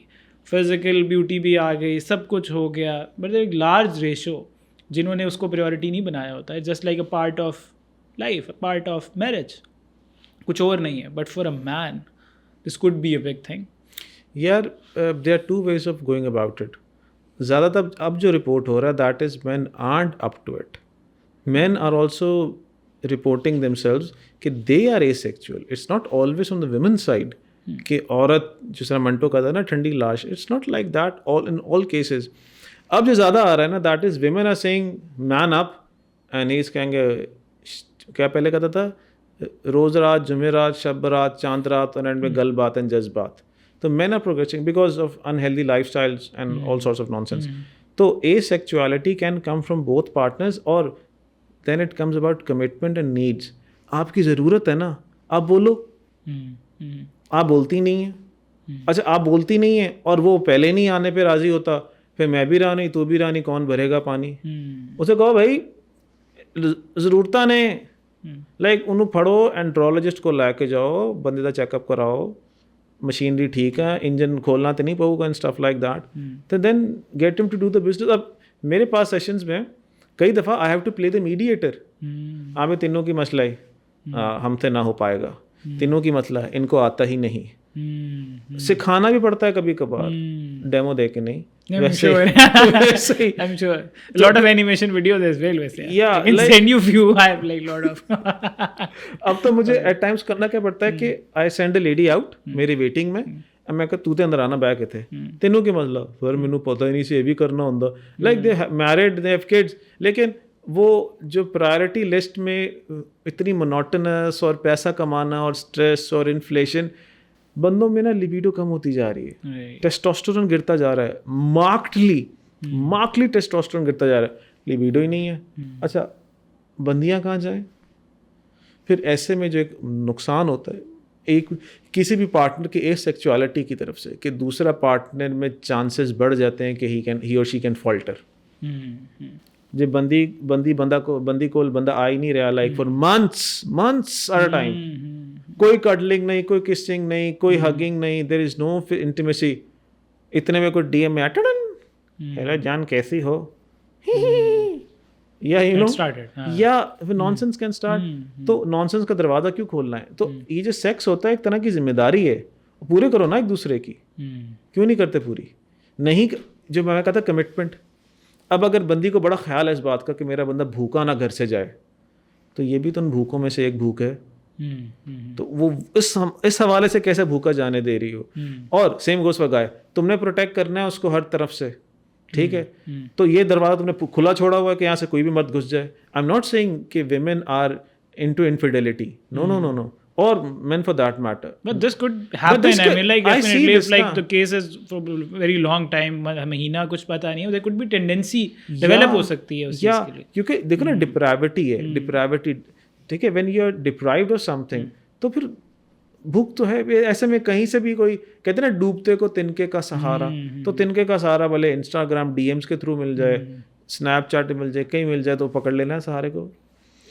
فزیکل بیوٹی بھی آ گئی, سب کچھ ہو گیا, بٹ ایک لارج ریشو جنہوں نے اس کو پریورٹی نہیں بنایا ہوتا ہے, just like a part of life, a part of marriage, کچھ اور نہیں ہے. But for a man this could be a big thing. یار there are 2 ways of going about it. زیادہ تر اب جو رپورٹ ہو رہا ہے that is men aren't up to it. Men are also reporting themselves کہ they are asexual. It's not always on the women side کہ عورت جس طرح منٹو کہتا ہے نا ٹھنڈی لاش, it's not like that in all cases. اب جو زیادہ آ رہا ہے نا that is women are seeing men up, and he is کہیں گے کیا پہلے کہتا تھا, روز رات, جمعرات, شب رات, چاند رات, اور اینڈ میں گل بات اینڈ جذبات. تو men are progressing because of unhealthy lifestyles and all sorts of nonsense. تو asexuality can come from both partners, اور then it comes about commitment and needs. آپ کی ضرورت ہے نا, آپ بولو. آپ بولتی نہیں ہیں, اچھا آپ بولتی نہیں ہیں, اور وہ پہلے نہیں آنے پہ راضی ہوتا, پھر میں بھی رہا نہیں, تو بھی رہا نہیں, کون بھرے گا پانی. اسے کہو بھائی ضرورتاں نے, لائک انہوں پڑھو, اینڈرولوجسٹ کو لے کے جاؤ, بندے کا چیک اپ کراؤ, مشینری ٹھیک ہے, انجن کھولنا تو نہیں پڑے گا, اینڈ اسٹف لائک دیٹ, تو then get them to do the business. اب میرے پاس سیشنز میں کئی دفعہ I have to play the mediator. آپ تینوں کی مسئلہ ہے, ہم سے نہ ہو پائے گا, تینوں کی مسئلہ ہے, ان کو آتا ہی نہیں. سکھانا بھی پڑتا ہے کبھی کبھار, ڈیمو دے کے نہیں. Lot of animation videos as well ویسے. Yeah, I can send you few. I have like lot of. اب تو مجھے ایٹ ٹائمس کرنا کیا پڑتا ہے کہ I send a lady out میری ویٹنگ میں, میں کہ تو تے اندر آنا بہ کے تھے, تینوں کی مسئلہ پر مینوں پتہ ہی نہیں سی, یہ بھی کرنا ہوندا, like they married, they have kids. لیکن وہ جو پرائرٹی لسٹ میں اتنی مونوٹنس اور پیسہ کمانا اور اسٹریس اور انفلیشن, بندوں میں نا لیبیڈو کم ہوتی جا رہی ہے, ٹیسٹوسٹیرون گرتا جا رہا ہے, مارکلی ٹیسٹوسٹیرون گرتا جا رہا ہے, لیبیڈو ہی نہیں ہے. اچھا بندیاں کہاں جائیں پھر؟ ایسے میں جو ایک نقصان ہوتا ہے ایک کسی بھی پارٹنر کی اے سیکچولیٹی کی طرف سے, کہ دوسرا پارٹنر میں چانسز بڑھ جاتے ہیں کہ ہی اور شی کین فالٹر. جب بندی کو بندہ آ ہی نہیں رہا, like for months at a time, کوئی کڈلنگ نہیں, کوئی کسنگ نہیں, کوئی ہگنگ نہیں, دیر از نو انٹیمیسی. اتنے میں کوئی ڈی ایم میں ہیلو جان کیسی ہو, یا یو نو, یا نانسنس کین اسٹارٹ. تو نانسنس کا دروازہ کیوں کھولنا ہے؟ تو یہ جو سیکس ہوتا ہے ایک طرح کی ذمہ داری ہے, پورے کرو نا ایک دوسرے کی. کیوں نہیں کرتے پوری؟ نہیں جو میں کہتا کمٹمنٹ. اب اگر بندی کو بڑا خیال ہے اس بات کا کہ میرا بندہ بھوکا نہ گھر سے جائے, تو یہ بھی تو ان بھوکوں میں سے ایک بھوک ہے. تو وہ اس حوالے سے کیسے بھوکا جانے دے رہی ہو. اور سیم گوز فار گائے, تم نے پروٹیکٹ کرنا ہے اس کو ہر طرف سے, ٹھیک ہے, تو یہ دروازہ تم نے کھلا چھوڑا ہوا ہے کہ یہاں سے کوئی بھی مرد گھس جائے. آئی ایم ناٹ سیئنگ کہ women are into infidelity, no no no no, or men for that matter. But this could happen. I mean, like, definitely, if like the case is for a very long time, مہینہ کچھ پتا نہیں ہے, there could be tendency develop ہو سکتی ہے اس چیز کے لیے. کیونکہ دیکھو نا ڈپریوٹی ہے, ڈپریوٹی, ٹھیک ہے, when you are deprived of something, تو پھر بھوک تو ہے. ایسے میں کہیں سے بھی کوئی کہتے ہیں نا ڈوبتے کو تنکے کا سہارا, تو تنکے کا سہارا بھلے انسٹاگرام ڈی ایمس کے تھرو مل جائے, اسنیپ چیٹ مل جائے, کہیں مل جائے, تو پکڑ لینا ہے سہارے کو.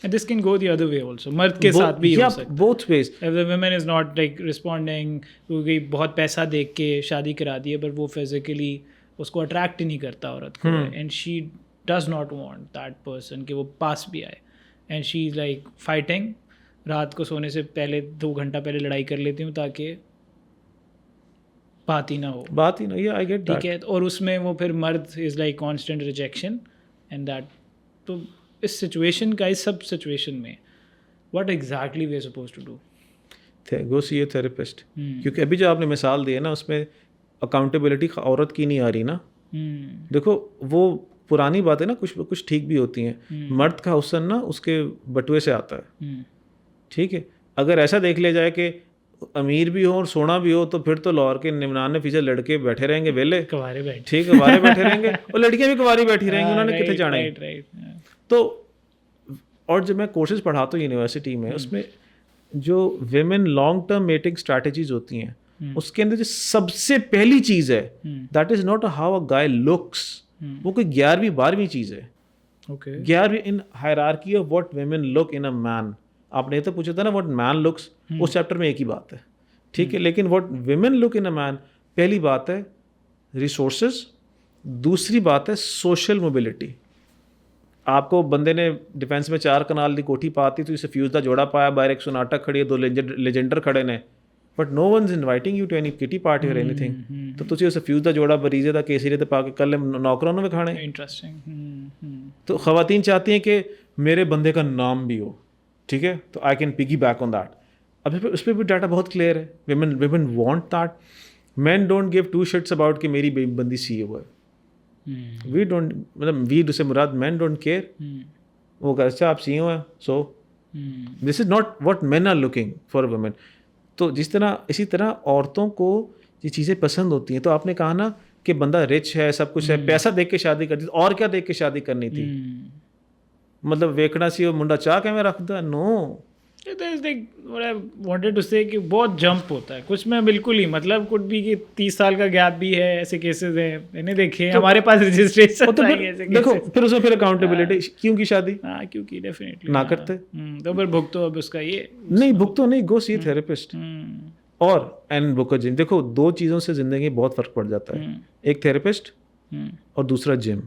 And this can go the other way also. مرد کے ساتھ بھی ہو سکتا ہے. Both ways. If the woman is not like responding, کیونکہ بہت پیسہ دیکھ کے شادی کرا دی ہے, پر وہ فزیکلی اس کو اٹریکٹ ہی نہیں کرتا عورت کو, and she does not want that person کہ وہ پاس بھی آئے, and she is like fighting, رات کو سونے سے پہلے 2 گھنٹہ پہلے لڑائی کر لیتی ہوں تاکہ بات ہی نہ ہو. Yeah, I get that. ٹھیک ہے, اور اس میں وہ پھر مرد is like constant rejection, and that تو اس سچویشن کا, اس سب سچویشن میں what exactly we are suppose to do. Go see a therapist. کیونکہ ابھی جو آپ نے مثال دی ہے نا, اس میں اکاؤنٹیبلٹی عورت کی نہیں آ رہی نا. دیکھو وہ پرانی باتیں نا کچھ ٹھیک بھی ہوتی ہیں. مرد کا حسن نا اس کے بٹوے سے آتا ہے, ٹھیک ہے. اگر ایسا دیکھ لیا جائے کہ امیر بھی ہو اور سونا بھی ہو, تو پھر تو لاہور کے 99% لڑکے بیٹھے رہیں گے ویلے, ٹھیک ہے, کوارے بیٹھے رہیں گے, اور لڑکیاں بھی کواری بیٹھی رہیں گی, انہوں نے کتنے جانا ہے. تو اور جب میں کورسز پڑھاتا ہوں یونیورسٹی میں, اس میں جو women long term meeting strategies ہوتی ہیں, اس کے اندر جو سب سے پہلی چیز ہے, that is not how a guy looks. وہ کوئی 11ویں 12ویں چیز ہے. 11ویں in hierarchy of what women look in a man. آپ نے تو پوچھا تھا نا واٹ مین لکس, اس چیپٹر میں ایک ہی بات ہے, ٹھیک ہے. لیکن what women look in a مین, پہلی بات ہے ریسورسز, دوسری بات ہے سوشل موبلٹی. آپ کو بندے نے ڈیفینس میں 4 کنال دی کوٹھی پاتی, تو اسے فیوز دا جوڑا پایا, باہر ایک سوناٹا کھڑی ہے, 2 لیجنڈر کھڑے نے, but no one is inviting you to any kitty party اور اینی تھنگ. تو تجھے اسے فیوز دا جوڑا بریزے دا کیسری تے پا کے کل نوکروں میں کھانے. انٹرسٹنگ. تو خواتین چاہتی ہیں کہ میرے بندے کا نام بھی ہو, ٹھیک ہے, تو I can piggyback on that. اب اس پہ بھی ڈاٹا بہت کلیئر ہے. Women want that. Men don't give 2 shits about کہ میری بندی سی اے ہوا ہے. وی ڈونٹ, مطلب وی سے مراد مین ڈونٹ کیئر. وہ کہ اچھا آپ سی ہو ہیں, so this is not what men are looking for women. تو اسی طرح عورتوں کو یہ چیزیں پسند ہوتی ہیں. تو آپ نے کہا نا کہ بندہ رچ ہے, سب کچھ ہے, پیسہ دیکھ کے شادی کرتی تھی, اور کیا دیکھ کے شادی کرنی تھی, مطلب ویکنا سی اور منڈا چاہ کے میں رکھ دیا, نو. وانٹیڈ ٹو سے کہ بہت جمپ ہوتا ہے کچھ میں بالکل ہی, مطلب کچھ بھی کہ 30 سال کا گیپ بھی ہے, ایسے کیسز ہیں میں نے دیکھے, ہمارے پاس رجسٹریشن. دیکھو پھر اس میں پھر اکاؤنٹیبلٹی کیوں کی شادی, ہاں کیونکہ ڈیفینیٹلی نہ کرتے, تو پھر بھگتو اب اس کا یہ نہیں, بھگتو نہیں, گو سی تھراپسٹ. اور اینڈ بک جم. دیکھو 2 چیزوں سے زندگی بہت فرق پڑ جاتا ہے, ایک تھراپسٹ اور دوسرا جم,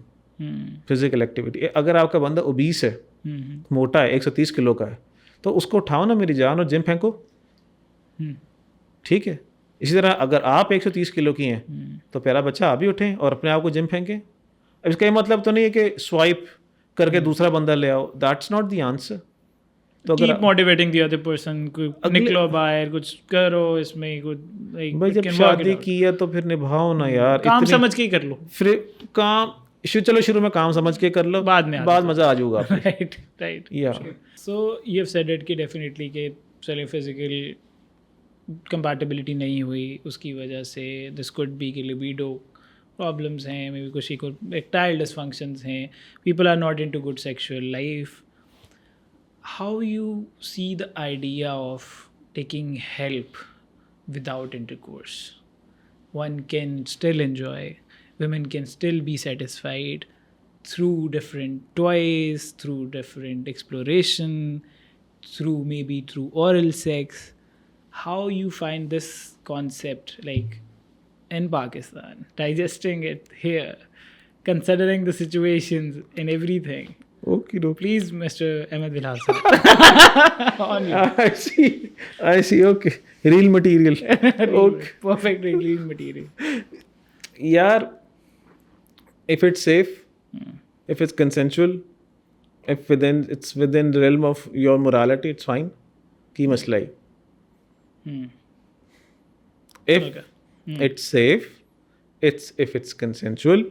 فزیکل ایکٹیویٹی. اگر آپ کا بندہ اوبیس ہے, موٹا ہے, 130 کلو کا ہے, تو اس کو اٹھاؤ نا میری جان اور جم پھینکو, ٹھیک ہے. اسی طرح اگر آپ 130 کلو کی ہیں, تو پیارا بچہ آپ بھی اٹھیں اور اپنے آپ کو جم پھینکیں. اب اس کا یہ مطلب تو نہیں ہے کہ سوائپ کر کے دوسرا بندہ لے آؤ, دیٹس ناٹ دی آنسر. تو keep motivating the other person, نکلو باہر, کچھ کرو, اس میں بھائی جب شادی کی ہے تو پھر نبھاؤ نا یار, کام سمجھ کے ہی کر لو. پھر کام چلو شروع میں کام سمجھ کے کر لو, بعد مزہ آ جائے گا. Right right. So you have said it کہ ڈیفینیٹلی کہ چلے فزیکل کمپیٹیبلٹی نہیں ہوئی, اس کی وجہ سے دس کوڈ بی کہ لیبیڈو پرابلمس ہیں, مے بی کچھ ایکٹائل ڈسفنکشنز ہیں, people are not into good sexual life. How you see the idea of taking help without intercourse? One can still enjoy, women can still be satisfied through different toys, through different exploration, through oral sex. How you find this concept, like in Pakistan, digesting it here, considering the situations and everything? Okay, no. Please, Mr. Ahmed Bilal sir. On you. I see. Okay. Real material. Okay. Perfect real material. یار if it's safe, if it's consensual, if it's within the realm of your morality, it's fine. کی مسئلہ ہی if it's safe, if it's consensual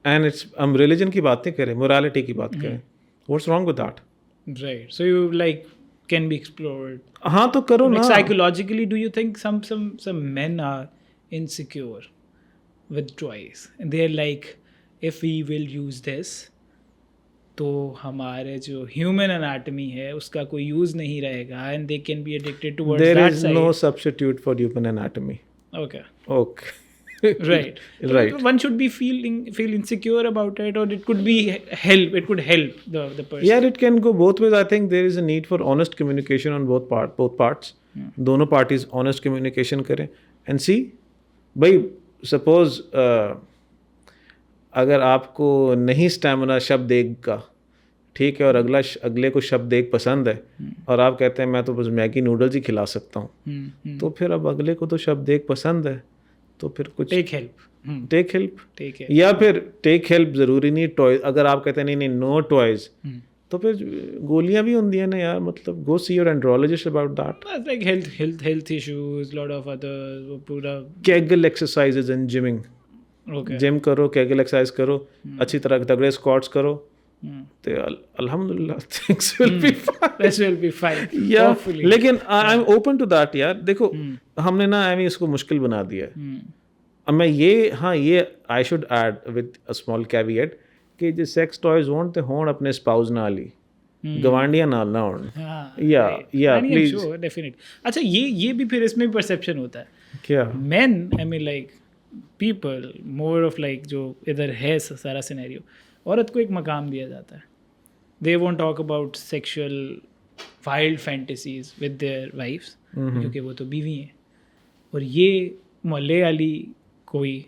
and it's ہم religion کی بات نہیں کریں, morality کی بات کریں. What's wrong with that? Right. So you like can be explored. ہاں تو کرو نا. Psychologically, do you think some men are insecure with toys? And they're like, if we will use this, تو ہمارے جو ہیومن اناٹمی ہے اس کا کوئی یوز نہیں رہے گا, and they can be addicted towards that side. There is no substitute for human anatomy. Okay. Right. Right. One should be feel insecure about it, or it could be help. It could help the person. Yeah, it can go both ways. I think there is a need for honest communication on both parts. دونوں parties honest communication کریں and see. بھائی suppose اگر آپ کو نہیں stamina شبد ایک کا, ٹھیک ہے, اور اگلے کو شبد ایک پسند ہے, اور آپ کہتے ہیں میں تو بس میگی نوڈلز ہی کھلا سکتا ہوں, تو پھر اب اگلے کو تو شبد ایک پسند ہے, تو پھر کچھ ٹیک ہیلپ یا پھر ٹیک ہیلپ ضروری نہیں. ٹوائز اگر آپ کہتے ہیں نہیں نو ٹوائز, تو پھر گولیاں بھی ہوتی ہیں نا یار, مطلب go see your andrologist about that. Like health issues, lot of other, وہ پورا Kegel exercises and gymming. Gym کرو, کیگل ایکسرسائز کرو, اچھی طرح تگڑے اسکواٹس کرو, تو الحمدللہ things will be fine. لیکن I am open to that یار. دیکھو ہم نے نا ایویں اس کو مشکل بنا دیا ہے. اب میں یہ I should add with a small caveat کہ جو سیکس ٹوائز ہون تے ہون اپنے اسپاؤز نال ہی, گوانڈیاں نال نہ ہون. یا پلیز ڈیفینیٹ. اچھا یہ بھی پھر اس میں پرسیپشن ہوتا ہے کیا mean, I mean like people more of like جو ادھر ہے سارا سینیریو, عورت کو ایک مقام دیا جاتا ہے. They won't talk about sexual wild fantasies with their wives, کیونکہ وہ تو بیوی ہیں. اور یہ محلے والی کوئی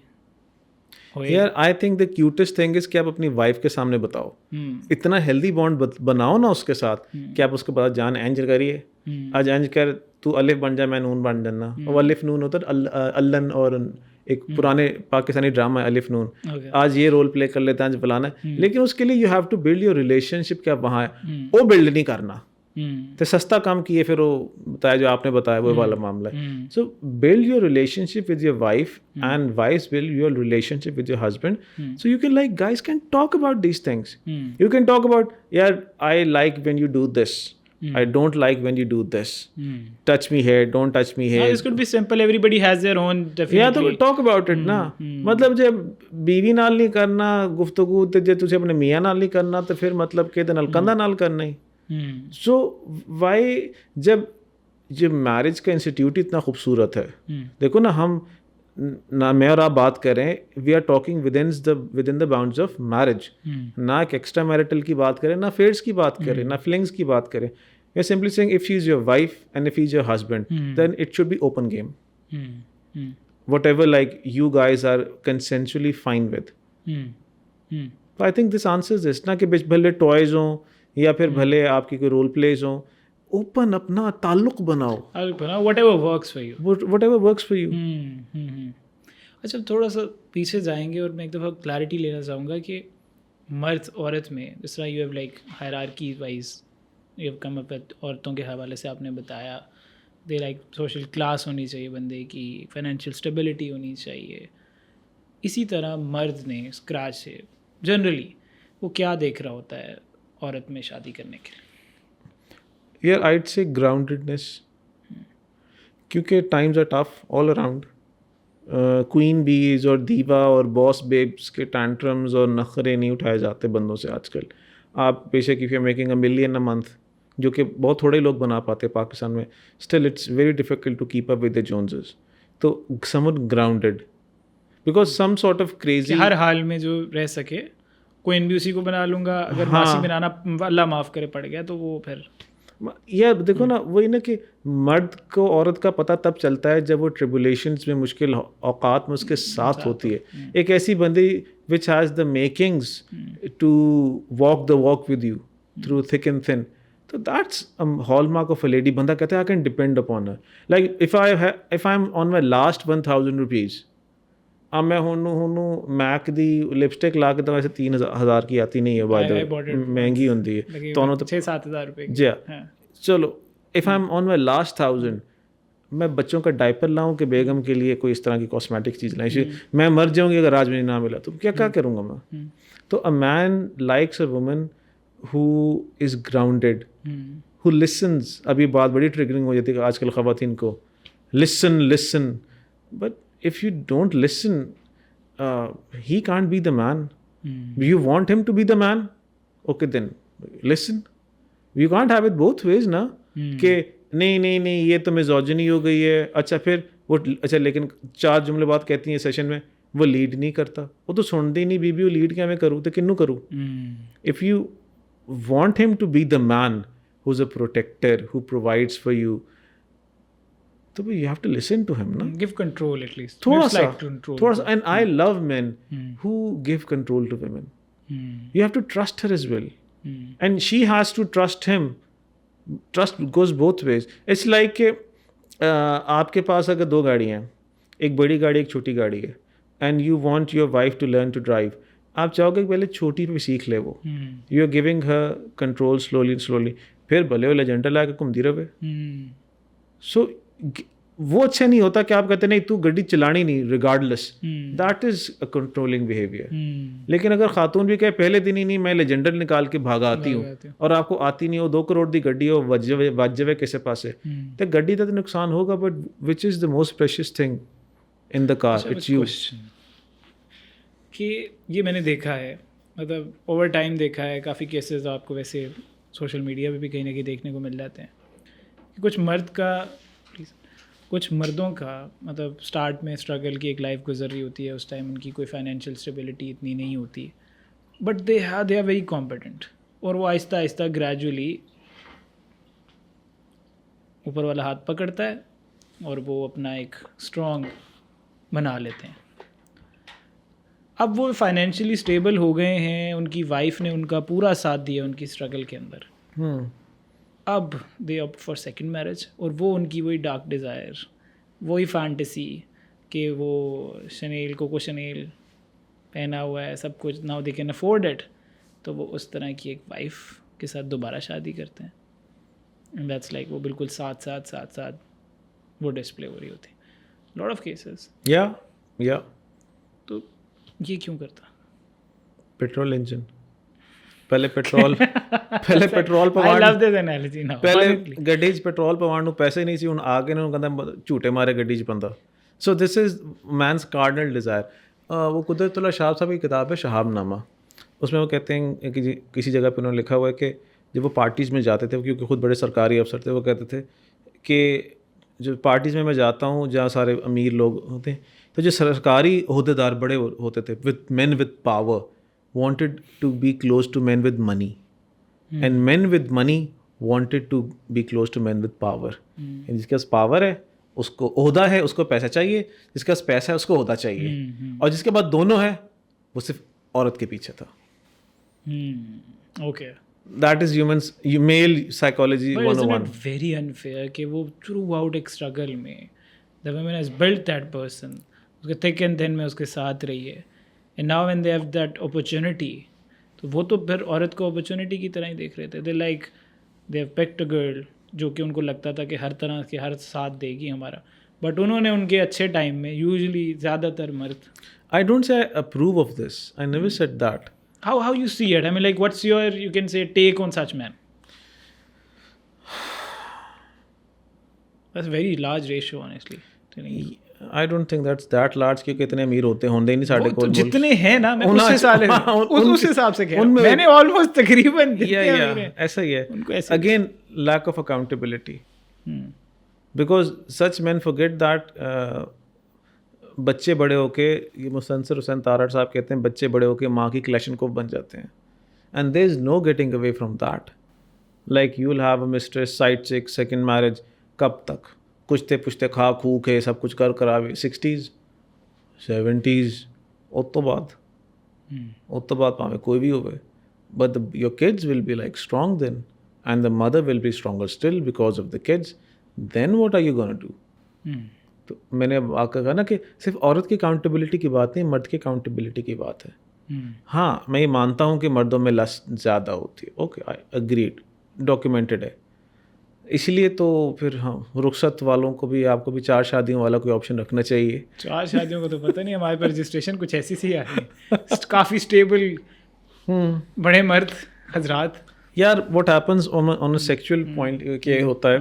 یار, I think the کیوٹسٹ thing is کہ آپ اپنی وائف کے سامنے بتاؤ, اتنا ہیلدی بانڈ بناؤ نا اس کے ساتھ کہ آپ اس کو بتا جان اینج کریے, آج اینج کر, تو الف بن جائے میں نون بن جانا. وہ الف نون ہوتا ہے الن, اور ایک پرانے پاکستانی ڈرامہ ہے الف نون, آج یہ رول پلے کر لیتے ہیں, آج فلانا ہے. لیکن اس کے لیے you have to build your relationship. کیا وہاں ہے وہ بلڈ نہیں کرنا, تو سستا کام کیے پھر وہ بتایا جو آپ نے بتایا وہ والا معاملہ ہے. So build your relationship with your wife and wife build your relationship with your husband. So you can like guys can talk about these things. You can talk about یار I like when you do this, I don't like when you do this. Touch me here, don't touch me here. This could be simple. Everybody has their own definitely. Yeah, to talk about it na. مطلب جب بیوی نال نہیں کرنا گفتگو, تے جے تجھے اپنے میاں نال نہیں کرنا, تو پھر مطلب کہ نال کندھا نال کرنا ہی. So why جب میرج کا انسٹیٹیوٹ اتنا خوبصورت ہے, دیکھو نا ہم نہ میں اور آپ بات کریں, we are talking with in the bounds of marriage, نہ ایک ایکسٹرا میرٹل کی بات کریں, نہ فیئرس کی بات کریں, نہ فلنگس کی بات کریں. We are simply saying if she is your wife and if he is your husband, then it should be open game. Whatever like you guys are consensually fine with. I think this answers this, نہ کہ بھلے toys ہوں یا پھر بھلے آپ کی کوئی رول پلیز ہوں, اوپن اپنا تعلق بناؤ, what ever works for you, what ever works for you. اچھا تھوڑا سا پیچھے جائیں گے, اور میں ایک دفعہ کلیئرٹی لینا چاہوں گا کہ مرد عورت میں جس طرح you have like hierarchy wise you have come up with, عورتوں کے حوالے سے آپ نے بتایا دے لائک سوشل کلاس ہونی چاہیے بندے کی, فائنینشیل اسٹیبلٹی ہونی چاہیے. اسی طرح مرد نے اسکریچ سے جنرلی وہ کیا دیکھ رہا ہوتا ہے عورت میں شادی کرنے کے لیے؟ یار آئیڈ سے گراؤنڈیڈنیس, کیونکہ times are tough all around. Queen bees اور دیوا اور باس بیبس کے ٹینٹرمز اور نخرے نہیں اٹھائے جاتے بندوں سے آج کل. آپ بے شک if you making a $1 million a month, جو کہ بہت تھوڑے لوگ بنا پاتے پاکستان میں, still it's very difficult to keep up with the Joneses. تو someone grounded, because some sort of crazy, ہر حال میں جو رہ سکے, کوئین بھی اسی کو بنا لوں گا, اگر ماسی بنانا اللہ معاف کرے پڑ گیا تو وہ پھر یا دیکھو نا وہی نا کہ مرد کو عورت کا پتہ تب چلتا ہے جب وہ ٹریبولیشنز میں مشکل اوقات میں اس کے ساتھ ہوتی ہے. ایک ایسی بندی which has the makings to walk the walk with you through thick and thin, تو that's hallmark of a lady. بندہ کہتا ہے I can depend upon her. Like if I am on my last 1,000 rupees, اب میں ہوں make the lipstick لا کے تو ویسے 3,000 کی آتی نہیں ہے بائی مہنگی ہوتی ہے تو 6-7 ہزار روپے جی چلو if I am on my last 1000 میں بچوں کا ڈائپر لاؤں کہ بیگم کے لیے کوئی اس طرح کی کاسمیٹک چیز لائیں, میں مر جاؤں گی اگر آج مجھے نہ ملا تو کیا کروں گا میں. تو a man likes a woman who is grounded, who listens. ابھی بات بڑی ٹریگرنگ ہو جاتی ہے آج کل خواتین کو, listen but if you don't listen he can't be the man. You want him to be the man, okay then listen. You can't have it both ways نا کہ نہیں یہ تو میزوجنی ہو گئی ہے. اچھا پھر وہ اچھا لیکن 4 جملے بات کہتی ہیں سیشن میں, وہ لیڈ نہیں کرتا, وہ تو سنتی نہیں بیوی, وہ لیڈ کیا میں کروں تو کنوں کروں. if you want him to be the man who's a protector, who provides for you, so you have to listen to him, na? Give control at least. Thoda sa. And I love men who give control to women. You have to trust her as well. And she has to trust him. Trust goes both ways. It's like کہ آپ کے پاس اگر 2 گاڑی ہیں, ایک بڑی گاڑی ایک چھوٹی گاڑی ہے, and you want your wife to learn to drive, آپ چاہو گے کہ پہلے چھوٹی پہ سیکھ لے وہ. You are giving her control slowly, پھر بھلے وہ لیجنڈر لا کے گھومتی رہے. سو وہ اچھا نہیں ہوتا کہ آپ کہتے نہیں تو گڈی چلانی نہیں regardless, that is a controlling behaviour. لیکن اگر خاتون بھی کہے پہلے دن ہی نہیں میں لیجنڈر نکال کے بھاگا آتی ہوں, اور آپ کو آتی نہیں ہو 2 کروڑ دی گڈی ہو وج جوے کسے پاسے, تو گڈی تو نقصان ہوگا, but which is the most precious thing in the car, it's you. کہ یہ میں نے دیکھا ہے, مطلب اوور ٹائم دیکھا ہے, کافی کیسز آپ کو ویسے سوشل میڈیا پہ بھی کہیں نہ کہیں دیکھنے کو مل جاتے ہیں کہ کچھ مردوں کا مطلب اسٹارٹ میں اسٹرگل کی ایک لائف گزر رہی ہوتی ہے, اس ٹائم ان کی کوئی فائنینشیل اسٹیبلٹی اتنی نہیں ہوتی, but they are very competent, اور وہ آہستہ آہستہ گریجولی اوپر والا ہاتھ پکڑتا ہے اور وہ اپنا ایک اسٹرانگ بنا لیتے ہیں. اب وہ فائنینشلی اسٹیبل ہو گئے ہیں, ان کی وائف نے ان کا پورا ساتھ دیا ان کی اسٹرگل کے اندر. اب دے آپٹ فار سیکنڈ میرج, اور وہ ان کی وہی ڈارک ڈیزائر, وہی فانٹیسی کہ وہ کوکو شنیل پہنا ہوا ہے سب کچھ, now they can afford it, تو وہ اس طرح کی ایک وائف کے ساتھ دوبارہ شادی کرتے ہیں. اینڈ دیٹس لائک وہ بالکل ساتھ وہ ڈسپلے ہو رہی ہوتی ہے, لاٹ آف کیسز. یا تو یہ کیوں کرتا؟ پیٹرول انجن, پہلے پیٹرول پہلے گڈی چ پیٹرول پوان نوں پیسے نہیں سی, ہن آ کے انہوں کہندا جھوٹے مارے گڈی چ بندہ. سو this is means cardinal Dzire. وہ قدرت اللہ شہاب صاحب کی کتاب ہے شہاب نامہ, اس میں وہ کہتے ہیں کہ کسی جگہ پہ انہوں نے لکھا ہوا ہے کہ جب وہ پارٹیز میں جاتے تھے, کیونکہ خود بڑے سرکاری افسر تھے, وہ کہتے تھے کہ جو پارٹیز میں جاتا ہوں جہاں سارے امیر لوگ ہوتے ہیں, تو جو سرکاری عہدیدار بڑے ہوتے تھے with men with power wanted to be close to men with money, and men with money wanted to be close to men with power. جس کے پاس پاور ہے اس کو عہدہ ہے, اس کو پیسہ چاہیے, جس کے پاس پیسہ ہے اس کو عہدہ چاہیے, اور جس کے بعد دونوں ہے وہ صرف عورت کے پیچھے تھا. Okay, that is humans male psychology 101. Very unfair کہ وہ تھرو آؤٹ ایک اسٹرگل میں the woman has built that person, اس کے thick and thin میں اس کے ساتھ رہی ہے, and now when they have that opportunity, تو وہ تو پھر عورت کو اپرچونیٹی کی طرح ہی دیکھ رہے تھے. they like they have picked a girl جو کہ ان کو لگتا تھا کہ ہر طرح کے ہر ساتھ دے گی ہمارا, بٹ انہوں نے ان کے اچھے ٹائم میں یوزلی زیادہ تر مرد. I don't say I approve of this, I never said that. How you see it? I mean, like, what's your, you can say, take on such men? That's a very large ratio, honestly. I don't think that's that large, کیونکہ اتنے امیر ہوتے ہوں نہیں ساڑھے کو جتنے ہیں نا, میں اس حساب سے کہہ رہا ہوں, میں نے آلموسٹ تقریباً ایسا ہی ہے. Again, lack of accountability. Because such men forget that بچے بڑے ہو کے, یہ مستنصر حسین تارڑ صاحب کہتے ہیں بچے بڑے ہو کے ماں کی کلیشن کو بن جاتے ہیں, and there is no getting away from that. Like you will have a mistress, side chick, second marriage, کب تک کچھ پچھتے کھا کھو کے سب کچھ کر کراوے 60s 70s, اس تو بعد پاویں کوئی بھی ہوئے, but your kids will be like strong then, and the mother will be stronger still because of the kids. Then what are you going to do? تو میں نے آپ کا کہا نا کہ صرف عورت کی اکاؤنٹیبلٹی کی بات نہیں, مرد کی اکاؤنٹیبلٹی کی بات ہے. ہاں میں یہ مانتا ہوں کہ مردوں میں لسٹ زیادہ ہوتی ہے, اوکے آئی اگریڈ, ڈاکیومنٹڈ ہے. اسی لیے تو پھر ہاں رخصت والوں کو بھی, آپ کو بھی 4 شادیوں والا کوئی آپشن رکھنا چاہیے. 4 شادیوں کو تو پتہ نہیں, ہمارے پر رجسٹریشن کچھ ایسی سی آتی ہے, کافی اسٹیبل بڑے مرد حضرات. یار what happens on a sexual point کہ ہوتا ہے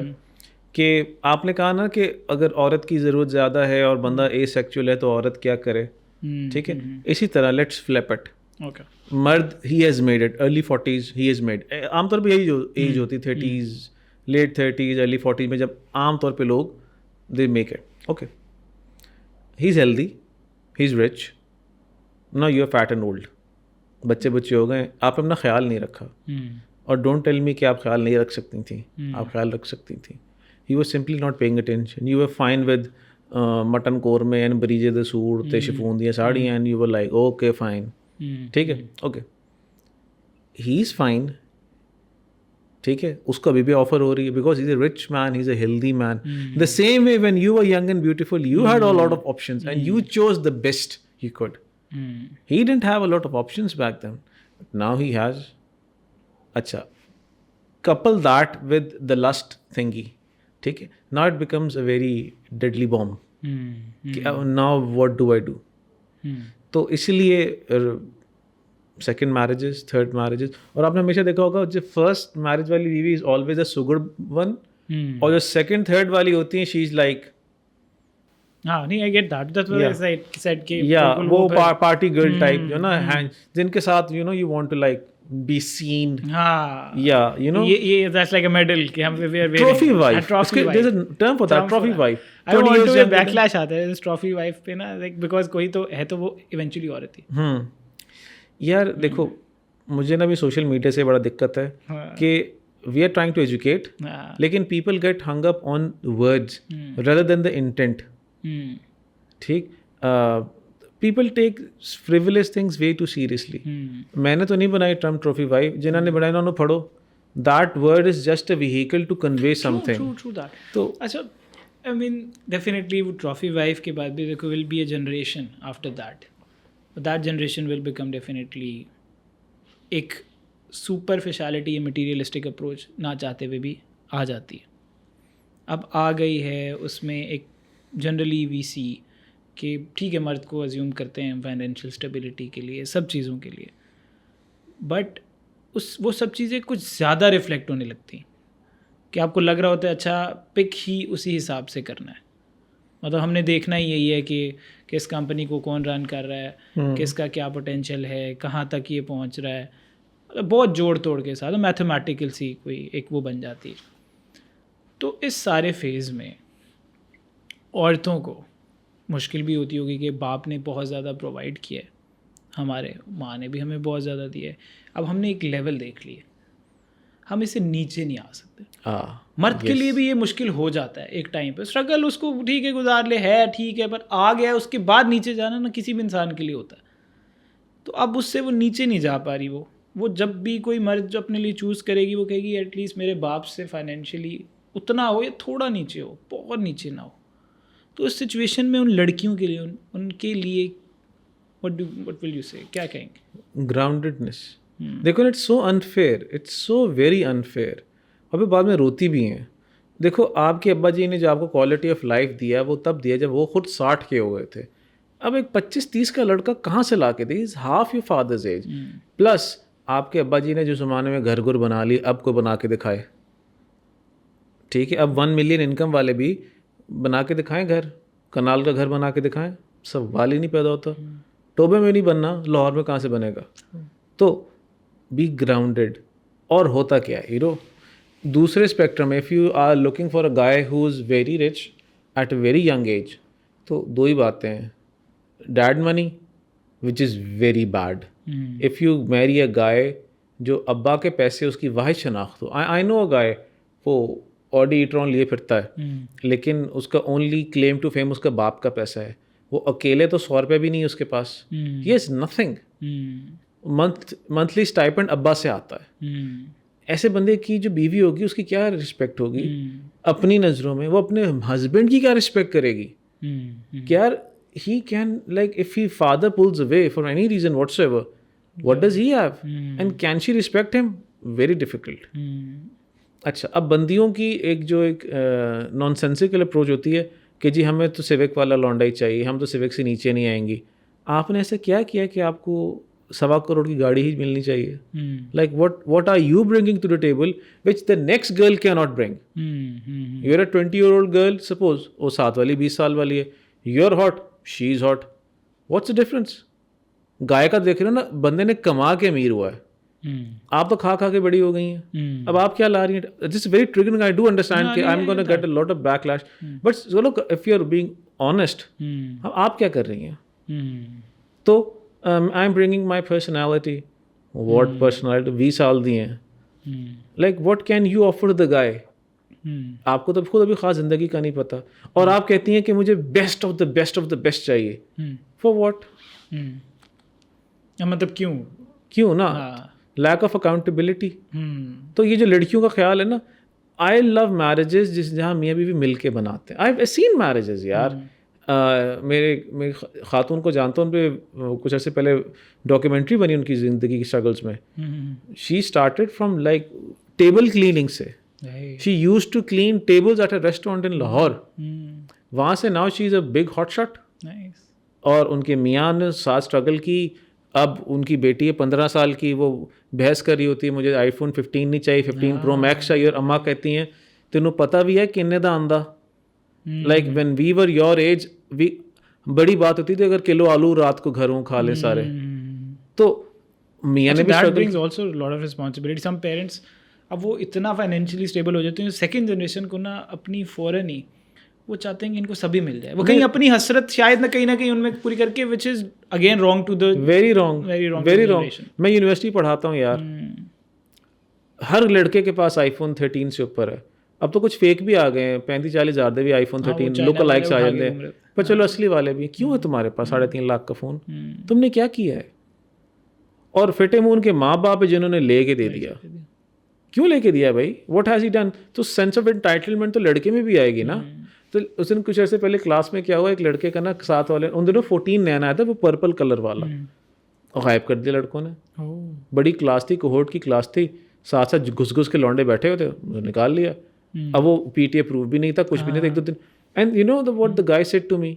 کہ آپ نے کہا نا کہ اگر عورت کی ضرورت زیادہ ہے اور بندہ اے سیکچوئل ہے تو عورت کیا کرے, ٹھیک ہے. اسی طرح لیٹس فلپ اٹ, مرد he has made it, early 40s he has made, عام طور پہ یہی جو ایج ہوتی ہے 30s, late 30s, early 40s میں جب عام طور پہ لوگ they make it, okay he is healthy, he is rich, نا you are fat and old, بچے ہو گئے, آپ نے اپنا خیال نہیں رکھا. اور ڈونٹ ٹیل می کہ آپ خیال نہیں رکھ سکتی تھیں, آپ خیال رکھ سکتی تھیں. You are simply not paying attention, you are fine with mutton قورمے اینڈ بریجے دے سوٹ تے شفون دیاں ساڑیاں, and you are like okay fine, ٹھیک ہے اوکے ہی از فائن, ٹھیک ہے. اس کو ابھی بھی آفر ہو رہی ہے because he is a rich man, he is a healthy man. The same way when you are young and beautiful you had a lot of options and you choose the best you could. He didn't have a lot of options back then, but now he has. اچھا couple that with the lust thingy, ٹھیک ہے, now it becomes a very deadly bomb. Now what do I do? تو اسی لیے second marriages, third marriages, اور آپ نے ہمیشہ دیکھا ہوگا جو فرسٹ میرج والی بیوی is always a sugar one, اور جو سیکنڈ تھرڈ والی ہوتی ہیں شی از لائک نہیں I get that. That's what I said کہ وہ پارٹی گرل ٹائپ جو نا, جن کے ساتھ you know you want to like be seen, یا یو نو یہ that's like a medal کہ ہم trophy wife, there's a term for that, trophy wife. I want to بیکلیش آتا ہے اس ٹرافی وائف پہ نا, like because کوئی تو ہے تو وہ ایونچولی عورت ہی. یار دیکھو مجھے نا بھی سوشل میڈیا سے بڑا دقت ہے کہ we are trying to educate, لیکن people get hung up on words rather than the intent. ٹھیک, people take frivolous things way too seriously. میں نے تو نہیں بنائی ٹرم ٹرافی وائف, جنہوں نے بنائی انہوں نے پڑھو. That word is just a vehicle to convey something. True that. تو اچھا I mean definitely وہ ٹرافی وائف کے بعد بھی دیکھو will be a generation after that. That generation will become definitely ایک superficiality یا materialistic approach نہ چاہتے ہوئے بھی آ جاتی ہے. اب آ گئی ہے اس میں ایک جنرلی وی سی کہ ٹھیک ہے مرد کو ازیوم کرتے ہیں فائنینشیل اسٹیبلٹی کے لیے, سب چیزوں کے لیے, بٹ وہ سب چیزیں کچھ زیادہ ریفلیکٹ ہونے لگتی ہیں کہ آپ کو لگ رہا ہوتا ہے اچھا پک ہی اسی حساب سے کرنا ہے. مطلب ہم نے دیکھنا ہی یہی ہے کہ کس کمپنی کو کون رن کر رہا ہے, کس کا کیا پوٹینشیل ہے, کہاں تک یہ پہنچ رہا ہے, مطلب بہت جوڑ توڑ کے ساتھ میتھمیٹیکل سی کوئی ایک وہ بن جاتی ہے. تو اس سارے فیز میں عورتوں کو مشکل بھی ہوتی ہوگی کہ باپ نے بہت زیادہ پرووائڈ کیا ہے, ہمارے ماں نے بھی ہمیں بہت زیادہ دیا ہے, اب ہم نے ایک لیول دیکھ لیا, ہم اسے نیچے نہیں آ سکتے. مرد کے لیے بھی یہ مشکل ہو جاتا ہے ایک ٹائم پہ, اسٹرگل اس کو ٹھیک ہے گزار لے ہے ٹھیک ہے, پر آ گیا اس کے بعد نیچے جانا نا کسی بھی انسان کے لیے ہوتا ہے. تو اب اس سے وہ نیچے نہیں جا پا رہی. وہ جب بھی کوئی مرد جو اپنے لیے چوز کرے گی وہ کہے گی ایٹ لیسٹ میرے باپ سے فائنینشیلی اتنا ہو یا تھوڑا نیچے ہو, بہت نیچے نہ ہو. تو اس سچویشن میں ان لڑکیوں کے لیے ان کے لیے what will you say, کیا کہیں گے؟ گراؤنڈیڈنس. دیکھو نا it's so unfair, it's so very unfair, اور پھر بعد میں روتی بھی ہیں. دیکھو آپ کے ابا جی نے جو آپ کو کوالٹی آف لائف دیا وہ تب دیا جب وہ خود 60 کے ہوئے تھے. اب ایک 25-30 کا لڑکا کہاں سے لا کے دے, is half your father's age. Plus آپ کے ابا جی نے جو زمانے میں گھر گھر بنا لی اب کو بنا کے دکھائے, ٹھیک ہے, اب 1 ملین انکم والے بھی بنا کے دکھائیں گھر, کنال کا گھر بنا کے دکھائیں. سوال ہی نہیں پیدا ہوتا, ٹوبے میں نہیں بننا, لاہور میں کہاں سے بنے گا. تو بی گراؤنڈیڈ. اور ہوتا کیا ہے ہیرو دوسرے اسپیکٹرم میں, if you are looking for a guy who is very rich at a very young age, تو 2 ہی باتیں ہیں, dead money which is very bad. If you marry a گائے جو ابا کے پیسے اس کی واحد شناخت ہو, آئی نو اے گائے وہ آڈی ایٹرون لیے پھرتا ہے لیکن اس کا اونلی کلیم ٹو فیم اس کا باپ کا پیسہ ہے, وہ اکیلے تو 100 روپے بھی نہیں اس کے پاس, ہی از نتھنگ. منتھلی اسٹائپنڈ ابا سے آتا ہے. ایسے بندے کی جو بیوی ہوگی اس کی کیا رسپیکٹ ہوگی اپنی نظروں میں, وہ اپنے ہسبینڈ کی کیا رسپیکٹ کرے گی. کہ یار he can, like, if his father pulls away for any reason whatsoever, what does he have? And can she respect him? Very difficult. اچھا اب بندیوں کی ایک نان سینسیکل اپروچ ہوتی ہے کہ جی ہمیں تو سیوک والا لونڈا ہی چاہیے, ہم تو سیوک سے نیچے نہیں آئیں گی. آپ نے ایسا کیا کہ آپ کو 1.25 کروڑ کی گاڑی ہی ملنی چاہیے؟ Like what are you bringing to the table which the next girl cannot bring? You're a 20-year-old girl, suppose وہ ساتھ والی 20 سال والی ہے, you're hot, she's hot, what's the difference? گائے کا دیکھ رہے ہو نا, بندے نے کما کے امیر ہوا ہے, آپ تو کھا کے بڑی ہو گئی ہیں, اب آپ کیا لا رہی ہیں؟ This is very triggering. I do understand کہ I'm going to get a lot of backlash, but look, if you're being honest, آپ کیا کر رہی ہیں؟ تو I'm bringing my personality. What personality? 20 سال دیے ہیں. Like what can you offer the guy? آپ کو تو خود ابھی خاص زندگی کا نہیں پتا, اور آپ کہتی ہیں کہ مجھے بیسٹ آف دا بیسٹ چاہیے. For what? مطلب کیوں نا, لیک آف اکاؤنٹیبلٹی. تو یہ جو لڑکیوں کا خیال ہے نا, آئی لو میرجز جہاں میاں بیوی مل کے بناتے ہیں. آئی سین میرجز یار, میرے خاتون کو جانتا ہوں, ان پہ کچھ عرصے پہلے ڈاکیومنٹری بنی ان کی زندگی کی اسٹرگلس میں. She started from like table cleaning سے. She used to clean tables at a restaurant in Lahore. وہاں سے now she is a big hot shot. اور ان کے میاں نے ساتھ اسٹرگل کی. اب ان کی بیٹی ہے 15 سال کی, وہ بحث کر رہی ہوتی ہے مجھے iPhone 15 نہیں چاہیے, 15 Pro Max چاہیے, اور اماں کہتی ہیں تینوں پتہ بھی ہے کنے دا آندا. Like when we were your age, بڑی بات ہوتی تھی اگر کلو آلو رات کو گھروں کھا لیں سارے. تو میاں نے بھی that brings also a lot of responsibility. Some parents اب وہ اتنا فائنینشیلی اسٹیبل ہو جاتے ہیں, سیکنڈ جنریشن کو نا اپنی فوراً ہی وہ چاہتے ہیں کہ ان کو سبھی مل جائے. وہ کہیں اپنی حسرت شاید نہ کہیں ان میں پوری کر کے, which is again wrong to the very wrong. میں یونیورسٹی پڑھاتا ہوں یار, ہر لڑکے کے پاس iPhone 13 سے اوپر ہے. اب تو کچھ فیک بھی آ گئے ہیں, 35-40 ہزار دے بھی iPhone 13 لوکل لائکس آ جاتے ہیں, پر چلو اصلی والے بھی. کیوں ہے تمہارے پاس 3.5 لاکھ کا فون؟ تم نے کیا کیا ہے؟ اور فٹے منہ ان کے ماں باپ ہے جنہوں نے لے کے دے دیا. کیوں لے کے دیا بھائی؟ What has he done? تو سینس آف انٹائٹلمنٹ تو لڑکے میں بھی آئے گی نا. تو اس دن کچھ عرصے پہلے کلاس میں کیا ہوا, ایک لڑکے کا نا ساتھ والے, ان دنوں 14 نیا آیا تھا, وہ پرپل کلر والا, اور غائب کر دیا لڑکوں نے. بڑی کلاس تھی, کوہورٹ کی کلاس تھی, ساتھ گھس کے لونڈے بیٹھے ہوئے تھے, نکال لیا. اب وہ PTA اپروو بھی نہیں تھا, کچھ بھی نہیں تھا. 1-2 دن, and you know what the guy said to me,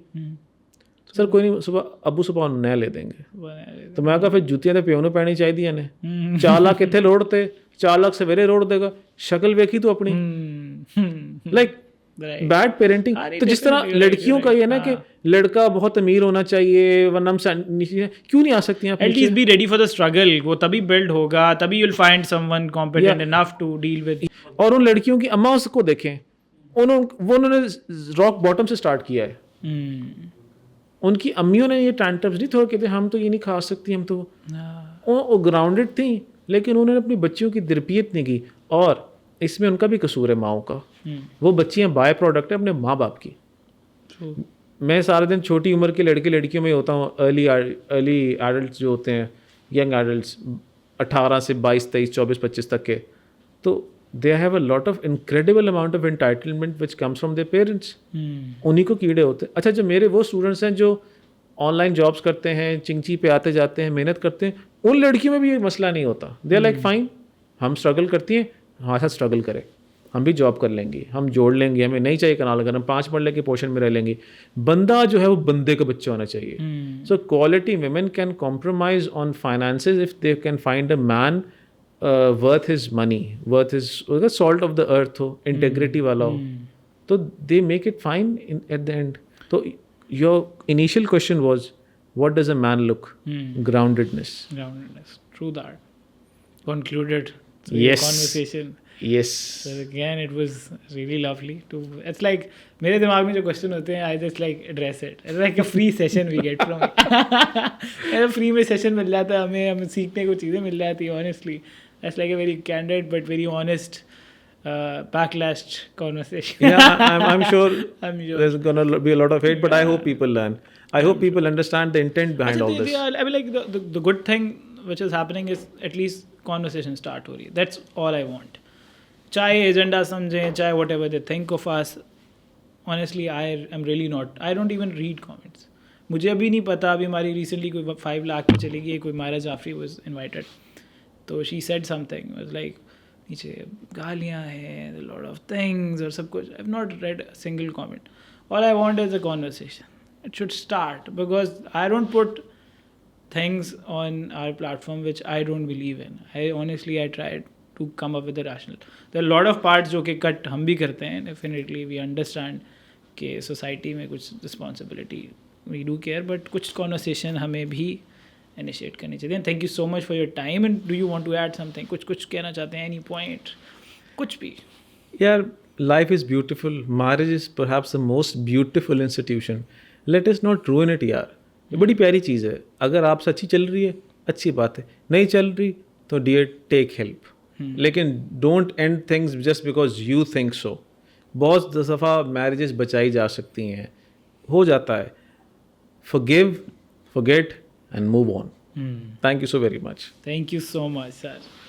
sir کوئی نہیں, صبح نیا لے دیں گے. تو میں کہا پھر جوتیاں تو پیو نو پہنی چاہیے نے. 4 لاکھ کتنے روڑ تے, 4 لاکھ سویرے روڑ دے گا. شکل ویکھی تو اپنی, لائک بیڈ پیرنٹنگ. تو جس طرح لڑکیوں کا یہ نا کہ لڑکا بہت امیر ہونا چاہیے ورنہ ہم کیوں نہیں آ سکتی ہیں؟ At least be ready for the struggle. وہ تبھی بلڈ ہوگا, تبھی you will find someone competent enough to deal with. اور ان لڑکیوں کی اماں کو دیکھیں, انہوں نے راک باٹم سے اسٹارٹ کیا ہے. ان کی امیوں نے یہ ٹینٹمس نہیں تھوڑے کہتے ہم تو یہ نہیں کھا سکتی, ہم تو وہ گراؤنڈڈ تھیں, لیکن انہوں نے اپنی بچیوں کی تربیت نہیں کی. اور اس میں ان کا بھی قصور ہے ماؤں کا. وہ بچیاں بائی پروڈکٹ ہیں اپنے ماں باپ کی. میں سارے دن چھوٹی عمر کے لڑکے لڑکیوں میں ہوتا ہوں, ارلی ایڈلٹس جو ہوتے ہیں, ینگ ایڈلٹس 18 سے 22, 23, 24, 25 تک کے, تو they have a lot of incredible amount of entitlement which comes from their parents. انہیں کو کیڑے ہوتے ہیں. اچھا جو میرے وہ اسٹوڈنٹس ہیں جو آن لائن جابس کرتے ہیں, چنگچی پہ آتے جاتے ہیں, محنت کرتے ہیں, ان لڑکیوں میں بھی یہ مسئلہ نہیں ہوتا. دے آر لائک فائن, ہم اسٹرگل کرتی ہیں, ہمارے ساتھ اسٹرگل کریں, ہم بھی جاب کر لیں گے, ہم جوڑ لیں گے, ہمیں نہیں چاہیے کنال اگر ہم 5 پڑھ لیں گے پورشن میں رہ لیں گے. بندہ جو ہے وہ بندے کا بچہ ہونا چاہیے. So quality women can compromise on finances if they can find a man worth his money, worth his salt of the earth ho, integrity wala ho, so they make it fine at the end. So your initial question was, what does a man look? Groundedness. True that. Concluded. Yes. Conversation. Yes. So again, it was really lovely to. It's like میرے دماغ میں جو question ہوتے ہیں, I just like address it. It's like a free session we get from it. free میں session مل جاتا ہے ہمیں سیکھنے کو چیزیں مل جاتی ہیں. Honestly, that's like a very candid but very honest backlashed conversation. Yeah, I'm sure there's gonna be a lot of hate, but I hope people learn. I hope people understand the intent behind all this. I mean, like the good thing which is happening is at least conversation start ho rahi hai. That's all I want. چاہے agenda سمجھیں, چاہے whatever they think of us, honestly I am really not, I don't even read comments. مجھے ابھی نہیں پتا, ابھی ہماری recently کوئی 5 لاکھ پہ چلی گئی, کوئی مائرا جعفری واز انوائٹیڈ, تو she said some thing was like نیچے گالیاں ہیں, لاٹ آف تھنگز اور سب کچھ. I have not read single comment. All I want is a conversation. It should start because I don't put things on our platform which I don't believe in. I honestly tried to come up with a rational. There are a lot of parts جو کہ cut ہم بھی کرتے ہیں. Definitely we understand کہ society میں کچھ responsibility we do care, but کچھ conversation ہمیں بھی initiate کرنی چاہیے. Thank you so much for your time. And do you want to add something? کچھ کہنا چاہتے ہیں, any point, کچھ بھی؟ یار life is beautiful. Marriage is perhaps the most beautiful institution. Let us not ruin it یار. یہ بڑی پیاری چیز ہے. اگر آپ سے اچھی چل رہی ہے اچھی بات ہے, نہیں چل رہی تو ڈیئر ٹیک ہیلپ. لیکن don't and things just because you think so. بہت دفعہ میرجز بچائی جا سکتی ہیں, ہو جاتا ہے. forgive, forget and move on. Thank you so very much. Thank you so much, sir.